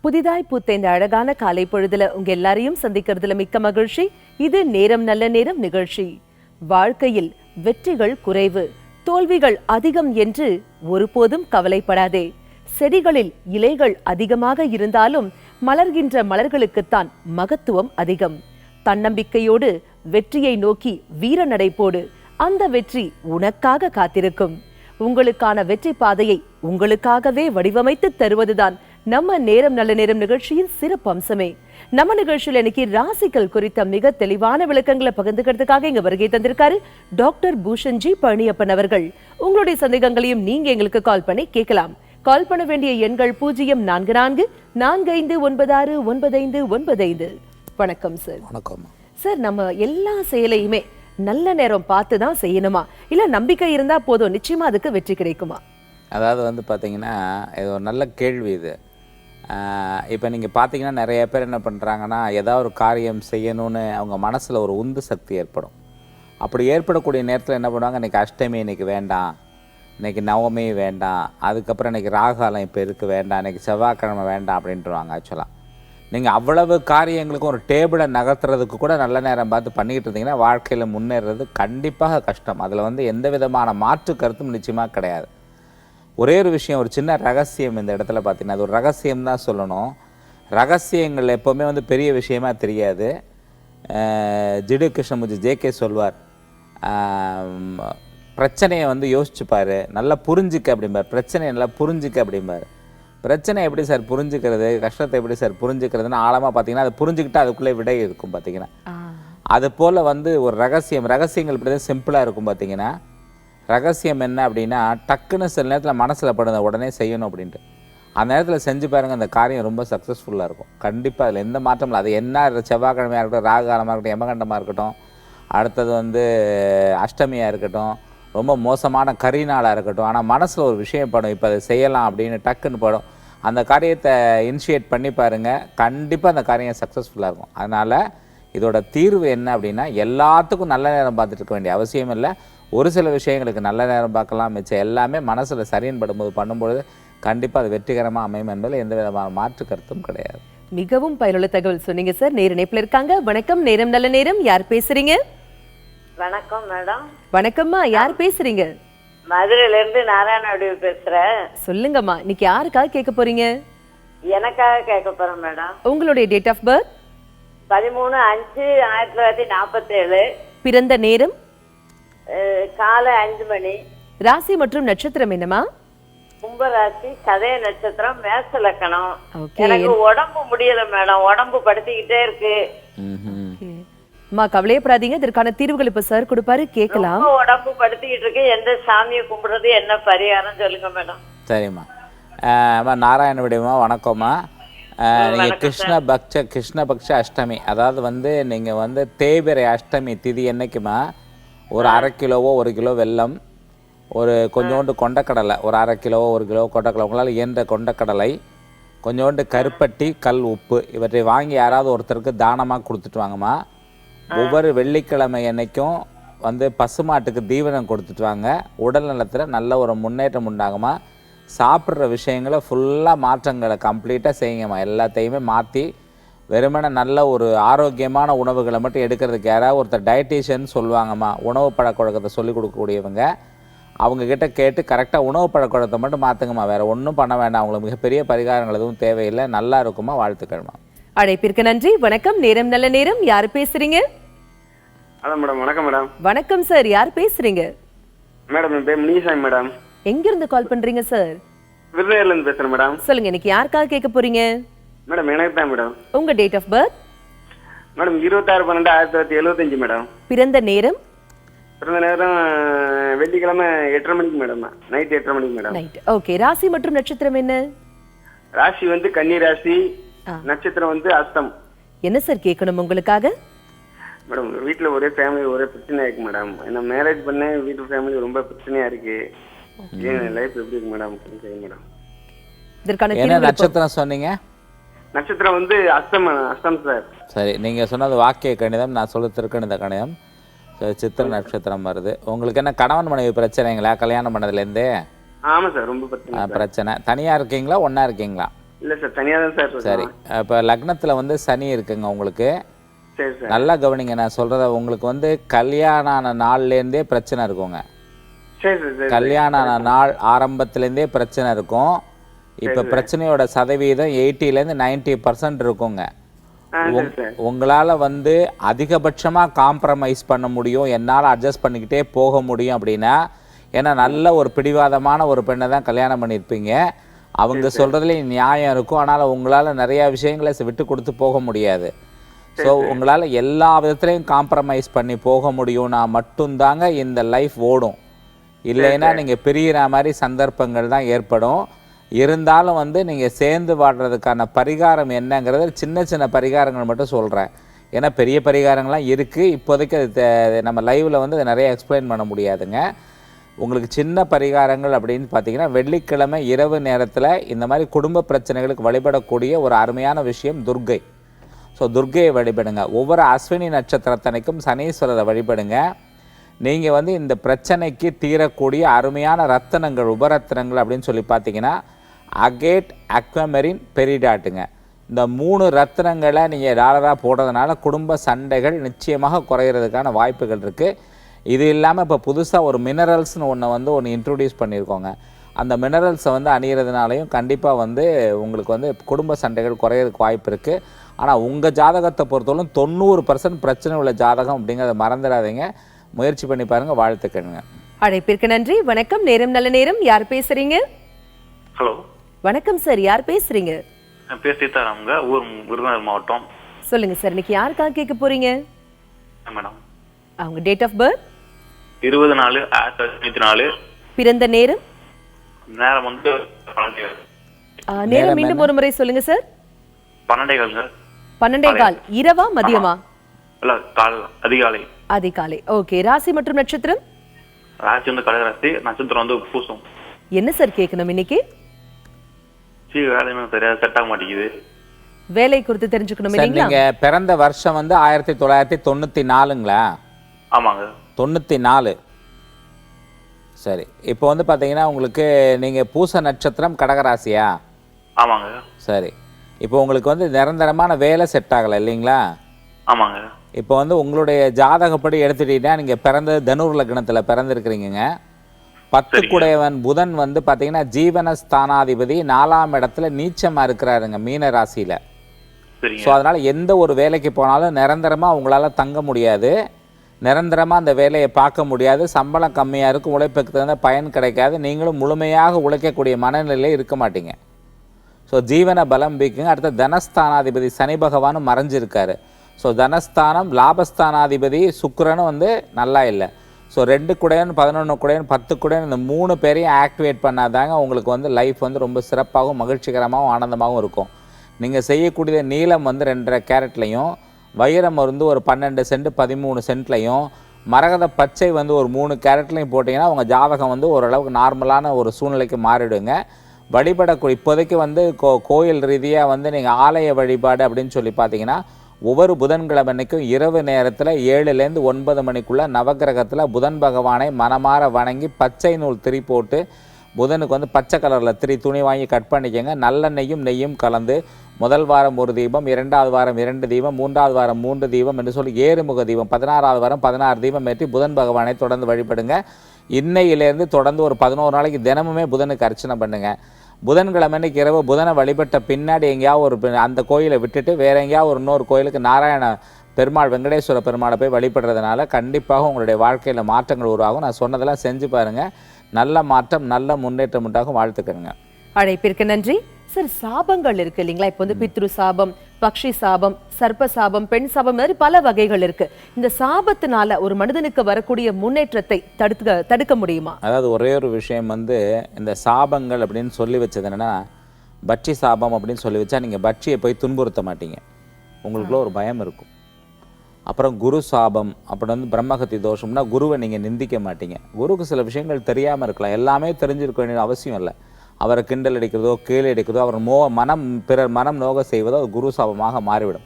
புதிதாய் பூத்த இந்த அழகான காலை பொழுதுல உங்க எல்லாரையும் சந்திக்கிறதுல மிக்க மகிழ்ச்சி. இது நேரம் நல்ல நேரம் நிகழ்ச்சி. வாழ்க்கையில் வெற்றிகள் குறைவு, தோல்விகள் அதிகம் என்று ஒருபோதும் கவலைப்படாதே. செடிகளில் இலைகள் அதிகமாக இருந்தாலும் மலர்கின்ற மலர்களுக்குத்தான் மகத்துவம் அதிகம். தன்னம்பிக்கையோடு வெற்றியை நோக்கி வீர நடை போடு. அந்த வெற்றி உனக்காக காத்திருக்கும். உங்களுக்கான வெற்றி பாதையை உங்களுக்காகவே வடிவமைத்து தருவதுதான் நம்ம நேரம் நல்ல நேரம் நிகழ்ச்சியின் சிறப்பு அம்சமே. நம்ம நிகழ்ச்சியில் இன்னைக்கு ராசிகள் குறித்த மிக தெளிவான விளக்கங்களை பகிர்ந்துக்கிறதுக்காக இங்க வருகை தந்திருக்காரு டாக்டர் பூஷன்ஜி பழனியப்பன் அவர்கள். உங்களுடைய சந்தேகங்களையும் நீங்க எங்களுக்கு கால் பண்ணி கேட்கலாம். கால் பண்ண வேண்டிய எண்கள் 044445969595. வணக்கம் சார். வணக்கம் சார். நம்ம எல்லா செயலையுமே நல்ல நேரம் பார்த்து தான் செய்யணுமா, இல்ல நம்பிக்கை இருந்தா போதும் நிச்சயமா அதுக்கு வெற்றி கிடைக்குமா? அதாவது வந்து பார்த்தீங்கன்னா இது ஒரு நல்ல கேள்வி இது. இப்போ நீங்கள் பார்த்தீங்கன்னா நிறைய பேர் என்ன பண்ணுறாங்கன்னா, ஏதாவது ஒரு காரியம் செய்யணும்னு அவங்க மனசில் ஒரு உந்து சக்தி ஏற்படும். அப்படி ஏற்படக்கூடிய நேரத்தில் என்ன பண்ணுவாங்க, இன்றைக்கி அஷ்டமி இன்றைக்கி வேண்டாம், இன்றைக்கி நவமி வேண்டாம், அதுக்கப்புறம் இன்றைக்கி ராகாலம் இப்போ இருக்குது வேண்டாம், இன்றைக்கி செவ்வாய்க்கிழமை வேண்டாம் அப்படின்ட்டுருவாங்க. ஆக்சுவலாக நீங்கள் அவ்வளவு காரியங்களுக்கும் ஒரு டேபிளை நகர்த்துறதுக்கு கூட நல்ல நேரம் பார்த்து பண்ணிக்கிட்டு இருந்தீங்கன்னா வாழ்க்கையில் முன்னேறது கண்டிப்பாக கஷ்டம். அதில் வந்து எந்த விதமான மாற்று கருத்தும் நிச்சயமாக கிடையாது. ஒரே ஒரு விஷயம், ஒரு சின்ன ரகசியம் இந்த இடத்துல பார்த்தீங்கன்னா, அது ஒரு ரகசியம் தான் சொல்லணும். ரகசியங்கள் எப்போவுமே வந்து பெரிய விஷயமா தெரியாது. ஜிடு கிருஷ்ணமுஜி ஜேகே சொல்வார், பிரச்சனையை வந்து யோசிச்சுப்பார், நல்லா புரிஞ்சுக்க அப்படிம்பார். பிரச்சனையை நல்லா புரிஞ்சுக்க அப்படிம்பார். பிரச்சனை எப்படி சார் புரிஞ்சுக்கிறது, கஷ்டத்தை எப்படி சார் புரிஞ்சுக்கிறதுன்னு ஆழமாக பார்த்தீங்கன்னா அதை புரிஞ்சுக்கிட்டு அதுக்குள்ளே விடை இருக்கும் பார்த்தீங்கன்னா. அது போல் வந்து ஒரு ரகசியங்கள் இப்படி தான் சிம்பிளாக இருக்கும் பார்த்தீங்கன்னா. ரகசியம் என்ன அப்படின்னா, டக்குன்னு சில நேரத்தில் மனசில் படுத உடனே செய்யணும் அப்படின்ட்டு அந்த நேரத்தில் செஞ்சு பாருங்கள், அந்த காரியம் ரொம்ப சக்ஸஸ்ஃபுல்லாக இருக்கும். கண்டிப்பாக அதில் எந்த மாற்றம் இல்லை. அது என்ன செவ்வாய்க்கிழமையாக இருக்கட்டும், ராகுகாலமாக இருக்கட்டும், யமகண்டமாக இருக்கட்டும், அடுத்தது வந்து அஷ்டமியாக இருக்கட்டும், ரொம்ப மோசமான கரிநாளாக இருக்கட்டும், ஆனால் மனசில் ஒரு விஷயம் படும், இப்போ அதை செய்யலாம் அப்படின்னு டக்குன்னு படும். அந்த காரியத்தை இனிஷியேட் பண்ணி பாருங்கள், கண்டிப்பாக அந்த காரியம் சக்ஸஸ்ஃபுல்லாக இருக்கும். அதனால் இதோட தீர்வு என்ன அப்படின்னா, எல்லாத்துக்கும் நல்ல நேரம் பார்த்துட்டு இருக்க வேண்டிய அவசியம் இல்லை. ஒரு சில விஷயங்களுக்கு நல்ல நேரம் பார்க்கலாம், மிச்சம் எல்லாமே மனசில் சரின்னு படும்போது பண்ணும்பொழுது கண்டிப்பாக அது வெற்றிகரமாக அமையும் என்பதில் எந்த விதமான மாற்று கருத்தும் கிடையாது. மிகவும் பயனுள்ள தகவல் சொன்னீங்க சார். நேர இணைப்பில் இருக்காங்க. வணக்கம், நேரம் நல்ல நேரம். யார் பேசுறீங்க? வணக்கம் மேடம். வணக்கம்மா, யார் பேசுறீங்க? மதுரையில இருந்து நாராயண பேசுறேன். சொல்லுங்கம்மா, இன்னைக்கு யாருக்காக கேட்க போறீங்க? எனக்காக கேட்க போறேன் மேடம். உங்களுடைய டேட் ஆஃப் பர்த்? 13/5/1947. பிறந்த நேரம்? காலை 5 மணி. ராசி மற்றும் நட்சத்திரம் என்னமா? கும்பராசி, சதய நட்சத்திரம், மேச லக்கணம். Okay. எனக்கு உடம்பு முடியல மேடம், உடம்பு படுத்திக்கிட்டே இருக்கு. அம்மா கவலையப்படாதீங்க, இதற்கான தீர்வுகள் இப்ப சார் கொடுப்பாரு, கேட்கலாம். உடம்பு படுத்திக்கிட்டு இருக்கு, எந்த சாமியை கும்பிடுறது, என்ன பரிகாரம் சொல்லுங்க மேடம். சரிம்மா. நாராயண விடயமா வணக்கம்மா. நீங்கள் கிருஷ்ணபக்ஷ அஷ்டமி, அதாவது வந்து நீங்கள் வந்து தேய்பிறை அஷ்டமி திதி என்னைக்குமா ஒரு 1/2 கிலோவோ 1 கிலோ வெல்லம், ஒரு கொஞ்சோண்டு கொண்டக்கடலை, ஒரு 1/2 கிலோவோ 1 கிலோ கொண்டக்கடலை, உங்களால் இயன்ற கொண்டக்கடலை, கொஞ்சோண்டு கருப்பட்டி, கல் உப்பு, இவற்றை வாங்கி யாராவது ஒருத்தருக்கு தானமாக கொடுத்துட்டு வாங்கம்மா. ஒவ்வொரு வெள்ளிக்கிழமை அன்னைக்கும் வந்து பசுமாட்டுக்கு தீவனம் கொடுத்துட்டு வாங்க. உடல் நலத்தில் நல்ல ஒரு முன்னேற்றம் உண்டாகுமா. சாப்பிட்ற விஷயங்களை ஃபுல்லாக மாற்றங்களை கம்ப்ளீட்டாக செய்யுங்கம்மா. எல்லாத்தையுமே மாற்றி வெறுமனே நல்ல ஒரு ஆரோக்கியமான உணவுகளை மட்டும் எடுக்கிறதுக்கு யாராவது ஒருத்தர் டயட்டீஷியன் சொல்லுவாங்கம்மா, உணவு பழக்கவழக்கத்தை சொல்லிக் கொடுக்கக்கூடியவங்க, அவங்கக்கிட்ட கேட்டு கரெக்டாக உணவு பழக்கவழக்கத்தை மட்டும் மாற்றுங்கம்மா. வேறு ஒன்றும் பண்ண வேண்டாம், அவங்களுக்கு மிகப்பெரிய பரிகாரங்கள் எதுவும் தேவையில்லை. நல்லா இருக்குமா. வாழ்த்துக்கள்மா. அழைப்பிற்கு நன்றி. வணக்கம், நேரம் நல்ல நேரம். யார் பேசுறீங்க? Hello madam. வணக்கம் மேடம். வணக்கம் சார், யார் பேசுறீங்க? மேடம் என் பேர் முனிசாமி மேடம். எங்க இருந்து கால் பண்றீங்க சார்? விருதுநகர்ல இருந்து பேசுறேன் மேடம். சொல்லுங்க, இன்னைக்கு யாருக்காக கேட்க போறீங்க? மேடம் எனக்கு தான் மேடம். உங்க டேட் ஆஃப் பர்த்? மேடம் 26/12/1975 மேடம். பிறந்த நேரம்? பிறந்த நேரம் வெள்ளிக்கிழமை 8:30 மணிக்கு மேடம். நைட் 8:30 மணிக்கு மேடம். நைட். ஓகே. ராசி மற்றும் நட்சத்திரம் என்ன? ராசி வந்து கன்னி ராசி, நட்சத்திரம் வந்து அஸ்தம். என்ன சார் கேட்கணும் உங்களுக்காக? மேடம் வீட்டுல ஒரே ஃபேமிலி ஒரே பிரச்சனையா இருக்கு மேடம். என்ன மேரேஜ் பண்ண வீட்டு ஃபேமிலி ரொம்ப பிரச்சனையா இருக்கு. லைஃப் எப்படி இருக்கு மேடம்? மேடம் இதற்கான என்ன நட்சத்திரம் சொன்னீங்க? நட்சத்திரம் வந்து அஸ்தம் சார். சரி, நீங்கள் சொன்னது வாக்கிய கணிதம், நான் சொல்ல திருக்கணித கணிதம். சித்திர நட்சத்திரம் வருது. உங்களுக்கு என்ன கணவன் மனைவி பிரச்சனைங்களா கல்யாணம் பண்ணதுலேருந்தே? ஆமாம் சார், ரொம்ப பிரச்சனை. தனியாக இருக்கீங்களா ஒன்றா இருக்கீங்களா? இல்லை சார் தனியாக தான் சார் சரி, இருக்கோம். இப்போ லக்னத்தில் வந்து சனி இருக்குங்க உங்களுக்கு. சரி சார். நல்லா கவனிங்க, நான் சொல்கிறத. உங்களுக்கு வந்து கல்யாணம் ஆன நாள்லேருந்தே பிரச்சனை இருக்குங்க. சரி சார். சரி கல்யாணம் ஆன நாள் ஆரம்பத்துலேருந்தே பிரச்சனை இருக்கும். இப்போ பிரச்சனையோட சதவீதம் 80லேருந்து 90% இருக்குங்க. சரி சார். உங்களால் வந்து அதிகபட்சமாக காம்ப்ரமைஸ் பண்ண முடியும், என்னால் அட்ஜஸ்ட் பண்ணிக்கிட்டே போக முடியும் அப்படின்னா, ஏன்னா நல்ல ஒரு பிடிவாதமான ஒரு பெண்ணை தான் கல்யாணம் பண்ணியிருப்பீங்க. அவங்க சொல்கிறதுலேயும் நியாயம் இருக்கும். ஆனால் உங்களால் நிறையா விஷயங்களை விட்டு கொடுத்து போக முடியாது. ஸோ உங்களால் எல்லா விதத்துலையும் காம்ப்ரமைஸ் பண்ணி போக முடியும்னா மட்டும்தாங்க இந்த லைஃப் ஓடும். இல்லைன்னா நீங்கள் பிரிகிற மாதிரி சந்தர்ப்பங்கள் தான் ஏற்படும். இருந்தாலும் வந்து நீங்கள் சேர்ந்து வாடுறதுக்கான பரிகாரம் என்னங்கிறது சின்ன சின்ன பரிகாரங்கள் மட்டும் சொல்கிறேன். ஏன்னா பெரிய பரிகாரங்கள்லாம் இருக்குது. இப்போதைக்கு அது நம்ம லைவில் வந்து அதை நிறைய எக்ஸ்பிளைன் பண்ண முடியாதுங்க. உங்களுக்கு சின்ன பரிகாரங்கள் அப்படின்னு பார்த்தீங்கன்னா, வெள்ளிக்கிழமை இரவு நேரத்தில் இந்த மாதிரி குடும்ப பிரச்சனைகளுக்கு வழிபடக்கூடிய ஒரு அருமையான விஷயம் துர்க்கை. ஸோ துர்க்கையை வழிபடுங்க. ஒவ்வொரு அஸ்வினி நட்சத்திரத்தனைக்கும் சனீஸ்வரரை வழிபடுங்க. நீங்கள் வந்து இந்த பிரச்சனைக்கு தீரக்கூடிய அருமையான ரத்தினங்கள், உபரத்தினங்கள் அப்படின்னு சொல்லி பார்த்தீங்கன்னா, அகேட், அக்வமெரின், பெரிடாட்டுங்க. இந்த 3 ரத்தினங்களை நீங்கள் டாலராக போடுறதுனால குடும்ப சண்டைகள் நிச்சயமாக குறையிறதுக்கான வாய்ப்புகள் இருக்குது. இது இல்லாமல் இப்போ புதுசாக ஒரு மினரல்ஸ்னு ஒன்று இன்ட்ரடியூஸ் பண்ணியிருக்கோங்க. அந்த மினரல்ஸை வந்து அணிகிறதுனாலையும் கண்டிப்பாக வந்து உங்களுக்கு வந்து குடும்ப சண்டைகள் குறையிறதுக்கு வாய்ப்பு இருக்குது. ஆனால் உங்கள் ஜாதகத்தை பொறுத்தவரைக்கும் 90% பிரச்சனை உள்ள ஜாதகம் அப்படிங்கிறத மறந்துடாதீங்க. முயற்சி பண்ணி பாருங்கள். வாழ்த்துக்கணுங்க. அழைப்பிற்கு நன்றி. வணக்கம். நேரம் நல்ல நேரம். யார் பேசுறீங்க? ஹலோ, வணக்கம் சார். யார் பேசுறீங்க? என் பேர் சீதாராமுங்க, ஊர் விருதுநகர் மாவட்டம். சொல்லுங்க சார், இன்னைக்கு யாருக்காக கேட்க போறீங்க? மேடம், அவங்க டேட் ஆஃப் பர்த், 20/4/1994. பிறந்த நேரம், நேரம் வந்து 12. நேரம் மீண்டும் ஒரு முறை சொல்லுங்க சார். 12 12:15. இரவா மதியமா? இல்ல, அதிகாலை. அதிகாலை. ஓகே. ராசி மற்றும் நட்சத்திரம்? ராசி வந்து கடகராசி, நட்சத்திரம் வந்து பூசம். என்ன சார் கேட்கணும் இன்னைக்கு? வேலையும் சரியா செட் ஆக மாட்டேங்குது. வேலை குறித்து தெரிஞ்சுக்கணும் சார், இல்லைங்களா? நீங்கள் பிறந்த வருஷம் வந்து 1994ங்களா? ஆமாங்க. 94. சரி, இப்போ வந்து பார்த்தீங்கன்னா உங்களுக்கு நீங்கள் பூச நட்சத்திரம் கடகராசியா? ஆமாங்க. சரி, இப்போ உங்களுக்கு வந்து நிரந்தரமான வேலை செட் ஆகலை இல்லைங்களா? ஆமாங்க. இப்போ வந்து உங்களுடைய ஜாதகப்படி எடுத்துட்டீங்கன்னா நீங்கள் பிறந்தது தனுர் லக்னத்தில் பிறந்திருக்கிறீங்க. 10 குடையவன் புதன் வந்து பார்த்தீங்கன்னா ஜீவனஸ்தானாதிபதி 4ஆம் இடத்துல நீச்சமாக இருக்கிறாருங்க, மீன ராசியில். ஸோ அதனால் எந்த ஒரு வேலைக்கு போனாலும் நிரந்தரமாக உங்களால் தங்க முடியாது, நிரந்தரமாக அந்த வேலையை பார்க்க முடியாது, சம்பளம் கம்மியாக இருக்கும், உழைப்புக்கு தகுந்த பயன் கிடைக்காது, நீங்களும் முழுமையாக உழைக்கக்கூடிய மனநிலையில் இருக்க மாட்டீங்க. ஸோ ஜீவன பலம் வீக்குங்க. அடுத்த தனஸ்தானாதிபதி சனி பகவானும் மறைஞ்சிருக்காரு. ஸோ தனஸ்தானம், லாபஸ்தானாதிபதி சுக்கிரனும் வந்து நல்லா இல்லை. ஸோ 2 குடையன், 11 குடையன், 10 குடையன், இந்த 3 பேரையும் ஆக்டிவேட் பண்ணாதாங்க உங்களுக்கு வந்து லைஃப் வந்து ரொம்ப சிறப்பாகவும் மகிழ்ச்சிகரமாகவும் ஆனந்தமாகவும் இருக்கும். நீங்கள் செய்யக்கூடிய நீளம் வந்து 2.5 கேரட்லையும், வைரம் வந்து ஒரு 12 சென்ட் 13 சென்ட்லையும், மரகத பச்சை வந்து ஒரு 3 கேரட்லையும் போட்டிங்கன்னா உங்கள் ஜாதகம் வந்து ஓரளவுக்கு நார்மலான ஒரு சூழ்நிலைக்கு மாறிடுங்க. வழிபடக்கூடிய இப்போதைக்கு வந்து கோயில் ரீதியாக வந்து நீங்கள் ஆலய வழிபாடு அப்படின்னு சொல்லி பார்த்தீங்கன்னா, ஒவ்வொரு புதன்கிழமை அன்னைக்கும் இரவு நேரத்தில் 7லேருந்து 9 மணிக்குள்ளே நவகிரகத்தில் புதன் பகவானை மனமாற வணங்கி பச்சை நூல் திரி போட்டு, புதனுக்கு வந்து பச்சை கலரில் திரி துணி வாங்கி கட் பண்ணிக்கோங்க. நல்லெண்ணெயும் நெய்யும் கலந்து முதல் வாரம் 1 தீபம், 2வது வாரம் 2 தீபம், 3வது வாரம் 3 தீபம் என்று சொல்லி 7 முக தீபம், 16வது வாரம் 16 தீபம் ஏற்றி புதன் பகவானை தொடர்ந்து வழிபடுங்க. இன்னையிலேருந்து தொடர்ந்து ஒரு 11 நாளைக்கு தினமுமே புதனுக்கு அர்ச்சனை பண்ணுங்கள். புதன்கிழமை அன்னைக்கு இரவு புதனை வழிபட்ட பின்னாடி எங்கேயாவது ஒரு அந்த கோயிலை விட்டுட்டு வேற எங்கேயாவது இன்னொரு கோயிலுக்கு நாராயண பெருமாள், வெங்கடேஸ்வர பெருமாளை போய் வழிபடுறதுனால கண்டிப்பாக உங்களுடைய வாழ்க்கையில் மாற்றங்கள் உருவாகும். நான் சொன்னதெல்லாம் செஞ்சு பாருங்கள், நல்ல மாற்றம், நல்ல முன்னேற்றம் உண்டாகும். வாழ்த்துக்கணுங்க. அழைப்பிற்கு நன்றி சார். சாபங்கள் இருக்கு இல்லைங்களா? இப்போ வந்து பித்ரு சாபம், பக்ஷி சாபம், சர்ப்ப சாபம், பெண் சாபம், மாதிரி பல வகைகள் இருக்கு. இந்த சாபத்தினால ஒரு மனிதனுக்கு வரக்கூடிய முன்னேற்றத்தை தடுக்க முடியுமா? அதாவது ஒரே ஒரு விஷயம் வந்து இந்த சாபங்கள் அப்படின்னு சொல்லி வச்சது என்னன்னா, பட்சி சாபம் அப்படின்னு சொல்லி வச்சா நீங்கள் பட்சியை போய் துன்புறுத்த மாட்டீங்க, உங்களுக்குள்ள ஒரு பயம் இருக்கும். அப்புறம் குரு சாபம், அப்புறம் வந்து பிரம்மகத்தி தோஷம்னா குருவை நீங்கள் நிந்திக்க மாட்டீங்க. குருக்கு சில விஷயங்கள் தெரியாமல் இருக்கலாம், எல்லாமே தெரிஞ்சிருக்க வேண்டிய அவசியம் இல்லை. அவரை கிண்டல் அடிக்கிறதோ கீழே அடிக்கிறதோ, அவர் பிறர் மனம் நோக செய்வதோ அது குரு சாபமாக மாறிவிடும்.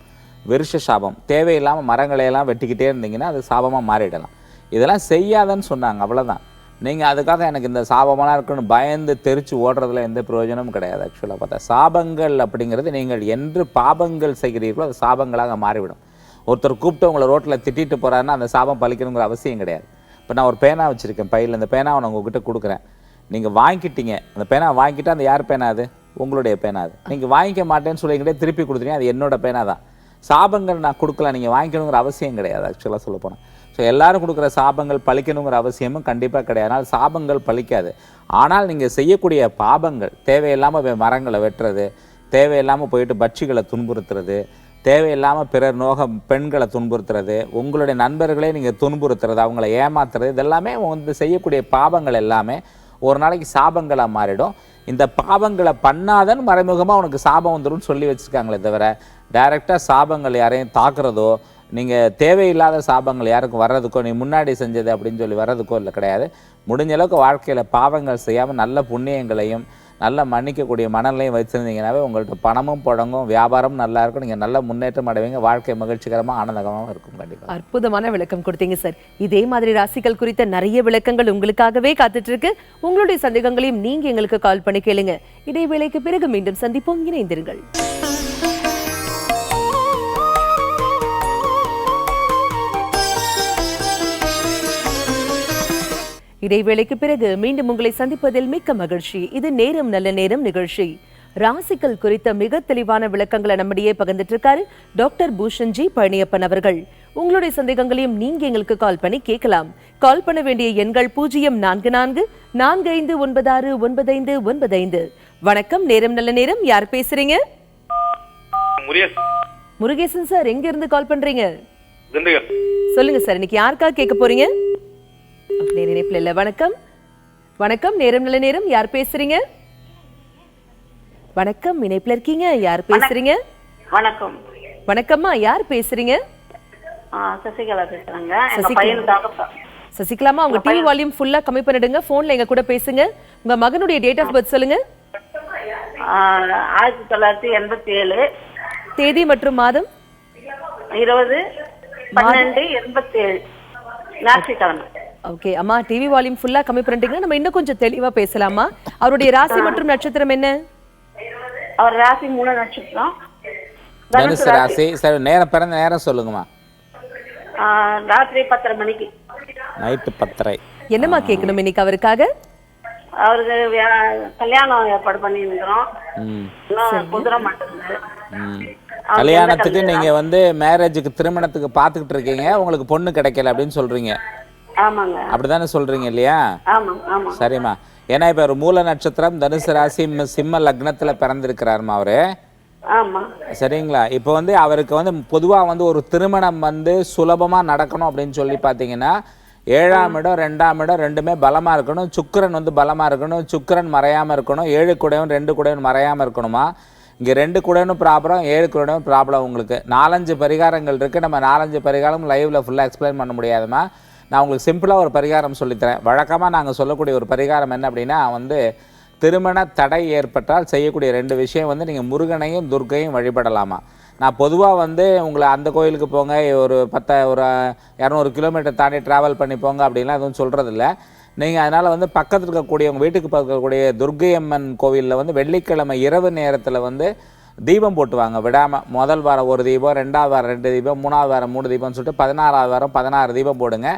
விருஷ சாபம், தேவையில்லாமல் மரங்களையெல்லாம் வெட்டிக்கிட்டே இருந்தீங்கன்னா அது சாபமாக மாறிடலாம். இதெல்லாம் செய்யாதன்னு சொன்னாங்க, அவ்வளோதான். நீங்கள் அதுக்காக எனக்கு இந்த சாபமெல்லாம் இருக்குன்னு பயந்து தெரிச்சு ஓடுறதுல எந்த பிரயோஜனமும் கிடையாது. ஆக்சுவலாக பார்த்தா சாபங்கள் அப்படிங்கிறது நீங்கள் என்று பாபங்கள் செய்கிறீர்களோ அது சாபங்களாக மாறிவிடும். ஒருத்தர் கூப்பிட்டு உங்களை ரோட்டில் திட்டிட்டு போகிறாருன்னா அந்த சாபம் பலிக்கணுங்கிற அவசியம் கிடையாது. இப்போ நான் ஒரு பேனா வச்சுருக்கேன் பையில், இந்த பேனாவை நான் உங்ககிட்ட கொடுக்குறேன், நீங்கள் வாங்கிட்டீங்க, அந்த பேனா வாங்கிட்டு அந்த யார் பேனா அது? உங்களுடைய பேனா அது. நீங்கள் வாங்கிக்க மாட்டேன்னு சொல்லிக்கிட்டே திருப்பி கொடுத்துட்டீங்க, அது என்னோட பேனா தான். சாபங்கள் நான் கொடுக்கல, நீங்கள் வாங்கிக்கணுங்கிற அவசியம் கிடையாது. ஆக்சுவலாக சொல்ல போனால் ஸோ எல்லாரும் கொடுக்குற சாபங்கள் பழிக்கணுங்கிற அவசியமும் கண்டிப்பாக கிடையாது. ஆனால் சாபங்கள் பழிக்காது. ஆனால் நீங்கள் செய்யக்கூடிய பாபங்கள் தேவையில்லாமல் மரங்களை வெட்டுறது, தேவையில்லாமல் போயிட்டு பட்சிகளை துன்புறுத்துறது, தேவையில்லாமல் பிறர் பெண்களை துன்புறுத்துறது, உங்களுடைய நண்பர்களே நீங்கள் துன்புறுத்துறது, அவங்கள ஏமாத்துறது, இதெல்லாமே வந்து செய்யக்கூடிய பாபங்கள் எல்லாமே ஒரு நாளைக்கு சாபங்களாக மாறிடும். இந்த பாவங்களை பண்ணாதன்னு மறைமுகமாக உனக்கு சாபம் வந்துடும் சொல்லி வச்சுருக்காங்களே தவிர டைரெக்டாக சாபங்கள் யாரையும் தாக்குறதோ, நீங்கள் தேவையில்லாத சாபங்கள் யாருக்கும் வர்றதுக்கோ, நீ முன்னாடி செஞ்சது அப்படின்னு சொல்லி வர்றதுக்கோ இல்லை கிடையாது. முடிஞ்ச அளவுக்கு வாழ்க்கையில் பாவங்கள் செய்யாமல் நல்ல புண்ணியங்களையும் நல்ல மன்னிக்கக்கூடிய மனநிலையும் வச்சுருந்தீங்கன்னாவே உங்கள்கிட்ட பணமும் புழங்கும், வியாபாரம் நல்லா இருக்கும், நீங்கள் நல்ல முன்னேற்றம் அடைவீங்க, வாழ்க்கை மகிழ்ச்சிகரமாக ஆனந்தகரமாக இருக்கும். கண்டிப்பாக அற்புதமான விளக்கம் கொடுத்தீங்க சார். இதே மாதிரி ராசிகள் குறித்த நிறைய விளக்கங்கள் உங்களுக்காகவே காத்துட்டு இருக்கு. உங்களுடைய சந்தேகங்களையும் நீங்க எங்களுக்கு கால் பண்ணி கேளுங்க. இடைவேளைக்கு பிறகு மீண்டும் சந்திப்போம். இணைந்திருங்கள். இடைவேளைக்கு பிறகு மீண்டும் உங்களை சந்திப்பதில் மிக்க மகிழ்ச்சி. இது நேரம் நல்ல நேரம் நிகழ்ச்சி. ராசிகள் குறித்த மிக தெளிவான விளக்கங்களை நம்மிடையே பகிர்ந்துட்டு இருக்காரு டாக்டர் பூஷன்ஜி பழனியப்பன் அவர்கள். உங்களுடைய சந்தேகங்களையும் நீங்க எங்களுக்கு கால் பண்ணி கேட்கலாம். கால் பண்ண வேண்டிய எண்கள் 0444596995. வணக்கம், நேரம் நல்ல நேரம். யார் பேசுறீங்க? முருகேசன் சார், எங்க இருந்து கால் பண்றீங்க? சொல்லுங்க சார், இன்னைக்கு யாருக்காக கேட்க போறீங்க? நினைப்புல இல்ல. வணக்கம் வணக்கம், நேரம் நல்ல நேரம். யார் பேசுறீங்க? வணக்கம், இணைப்புல இருக்கீங்க. யார் பேசுறீங்க? வணக்கம். வணக்கம்மா, யார் பேசுறீங்க? சசிகலா பேசுறேங்க. எங்க பையனுக்காக. சசிகலாமா, உங்க டிவி வால்யூம் ஃபுல்லா கம்மி பண்ணிடுங்க. போன்ல எங்க கூட பேசுங்க. உங்க மகனுடைய டேட் ஆஃப் பர்த் சொல்லுங்க. 1987. தேதி மற்றும் மாதம் 20/12/87. ஞாயிற்றுக்கிழமை. ஓகே அம்மா, டிவி வால்யூம் ஃபுல்லா கம்மி பண்ணிட்டீங்கன்னா நம்ம இன்னும் கொஞ்சம் தெளிவா பேசலாமா? அவருடைய ராசி மற்றும் நட்சத்திரம் என்ன? அவர் ராசி மூல நட்சத்திரம், தனுசு ராசி. சரி, நேரம் பிறந்த நேரம் சொல்லுங்கம்மா. ராத்திரி 10:30 மணிக்கு. நைட்டு 10:30. என்னம்மா கேட்கணும் இன்னைக்கு அவருக்காக? அவருக்கு கல்யாணம் ஏற்பாடு பண்ணி இருக்கிறோம். குதிரை மாட்டேங்குது. கல்யாணத்துக்கு நீங்க வந்து மேரேஜுக்கு திருமணத்துக்கு பாத்துக்கிட்டு இருக்கீங்க, உங்களுக்கு பொண்ணு கிடைக்கல அப்படின்னு சொல்றீங்க. ஆமாங்க. அப்படிதானே சொல்றீங்க இல்லையா? சரிம்மா. ஏன்னா இப்ப ஒரு மூல நட்சத்திரம் தனுசு ராசி சிம்ம லக்னத்துல பிறந்திருக்கிறாருமா அவரு. சரிங்களா? இப்போ வந்து அவருக்கு வந்து பொதுவா வந்து ஒரு திருமணம் வந்து சுலபமா நடக்கணும் அப்படின்னு சொல்லி பாத்தீங்கன்னா 7ஆம் இடம் 2ஆம் இடம் ரெண்டுமே பலமா இருக்கணும். சுக்கிரன் வந்து பலமா இருக்கணும். சுக்கிரன் மறையாம இருக்கணும். 7 கூடவும் 2 கூடவும் மறையாம இருக்கணுமா. இங்கே 2 கூடவும் ப்ராப்ளம், 7 கூடவும் ப்ராப்ளம். உங்களுக்கு 4-5 பரிகாரங்கள் இருக்குது. நம்ம 4-5 பரிகாரம் லைவ்ல ஃபுல்லாக எக்ஸ்பிளைன் பண்ண முடியாதுமா. நான் உங்களுக்கு சிம்பிளாக ஒரு பரிகாரம் சொல்லித்தரேன். வழக்கமாக நாங்கள் சொல்லக்கூடிய ஒரு பரிகாரம் என்ன அப்படின்னா வந்து திருமண தடை ஏற்பட்டால் செய்யக்கூடிய 2 விஷயம் வந்து நீங்கள் முருகனையும் துர்க்கையும் வழிபடலாமா. நான் பொதுவாக வந்து உங்களை அந்த கோயிலுக்கு போங்க, ஒரு 200 கிலோமீட்டர் தாண்டி ட்ராவல் பண்ணி போங்க அப்படின்லாம் எதுவும் சொல்கிறதில்ல. நீங்கள் அதனால் வந்து பக்கத்தில் இருக்கக்கூடிய உங்கள் வீட்டுக்கு பக்கக்கூடிய துர்க்கை அம்மன் கோவிலில் வந்து வெள்ளிக்கிழமை இரவு நேரத்தில் வந்து தீபம் போட்டுவாங்க விடாமல். முதல் வாரம் 1 தீபம், 2ஆவது வாரம் 2 தீபம், 3ஆவது வாரம் 3 தீபம்னு சொல்லிட்டு 16ஆவது வாரம் 16 தீபம் போடுங்க.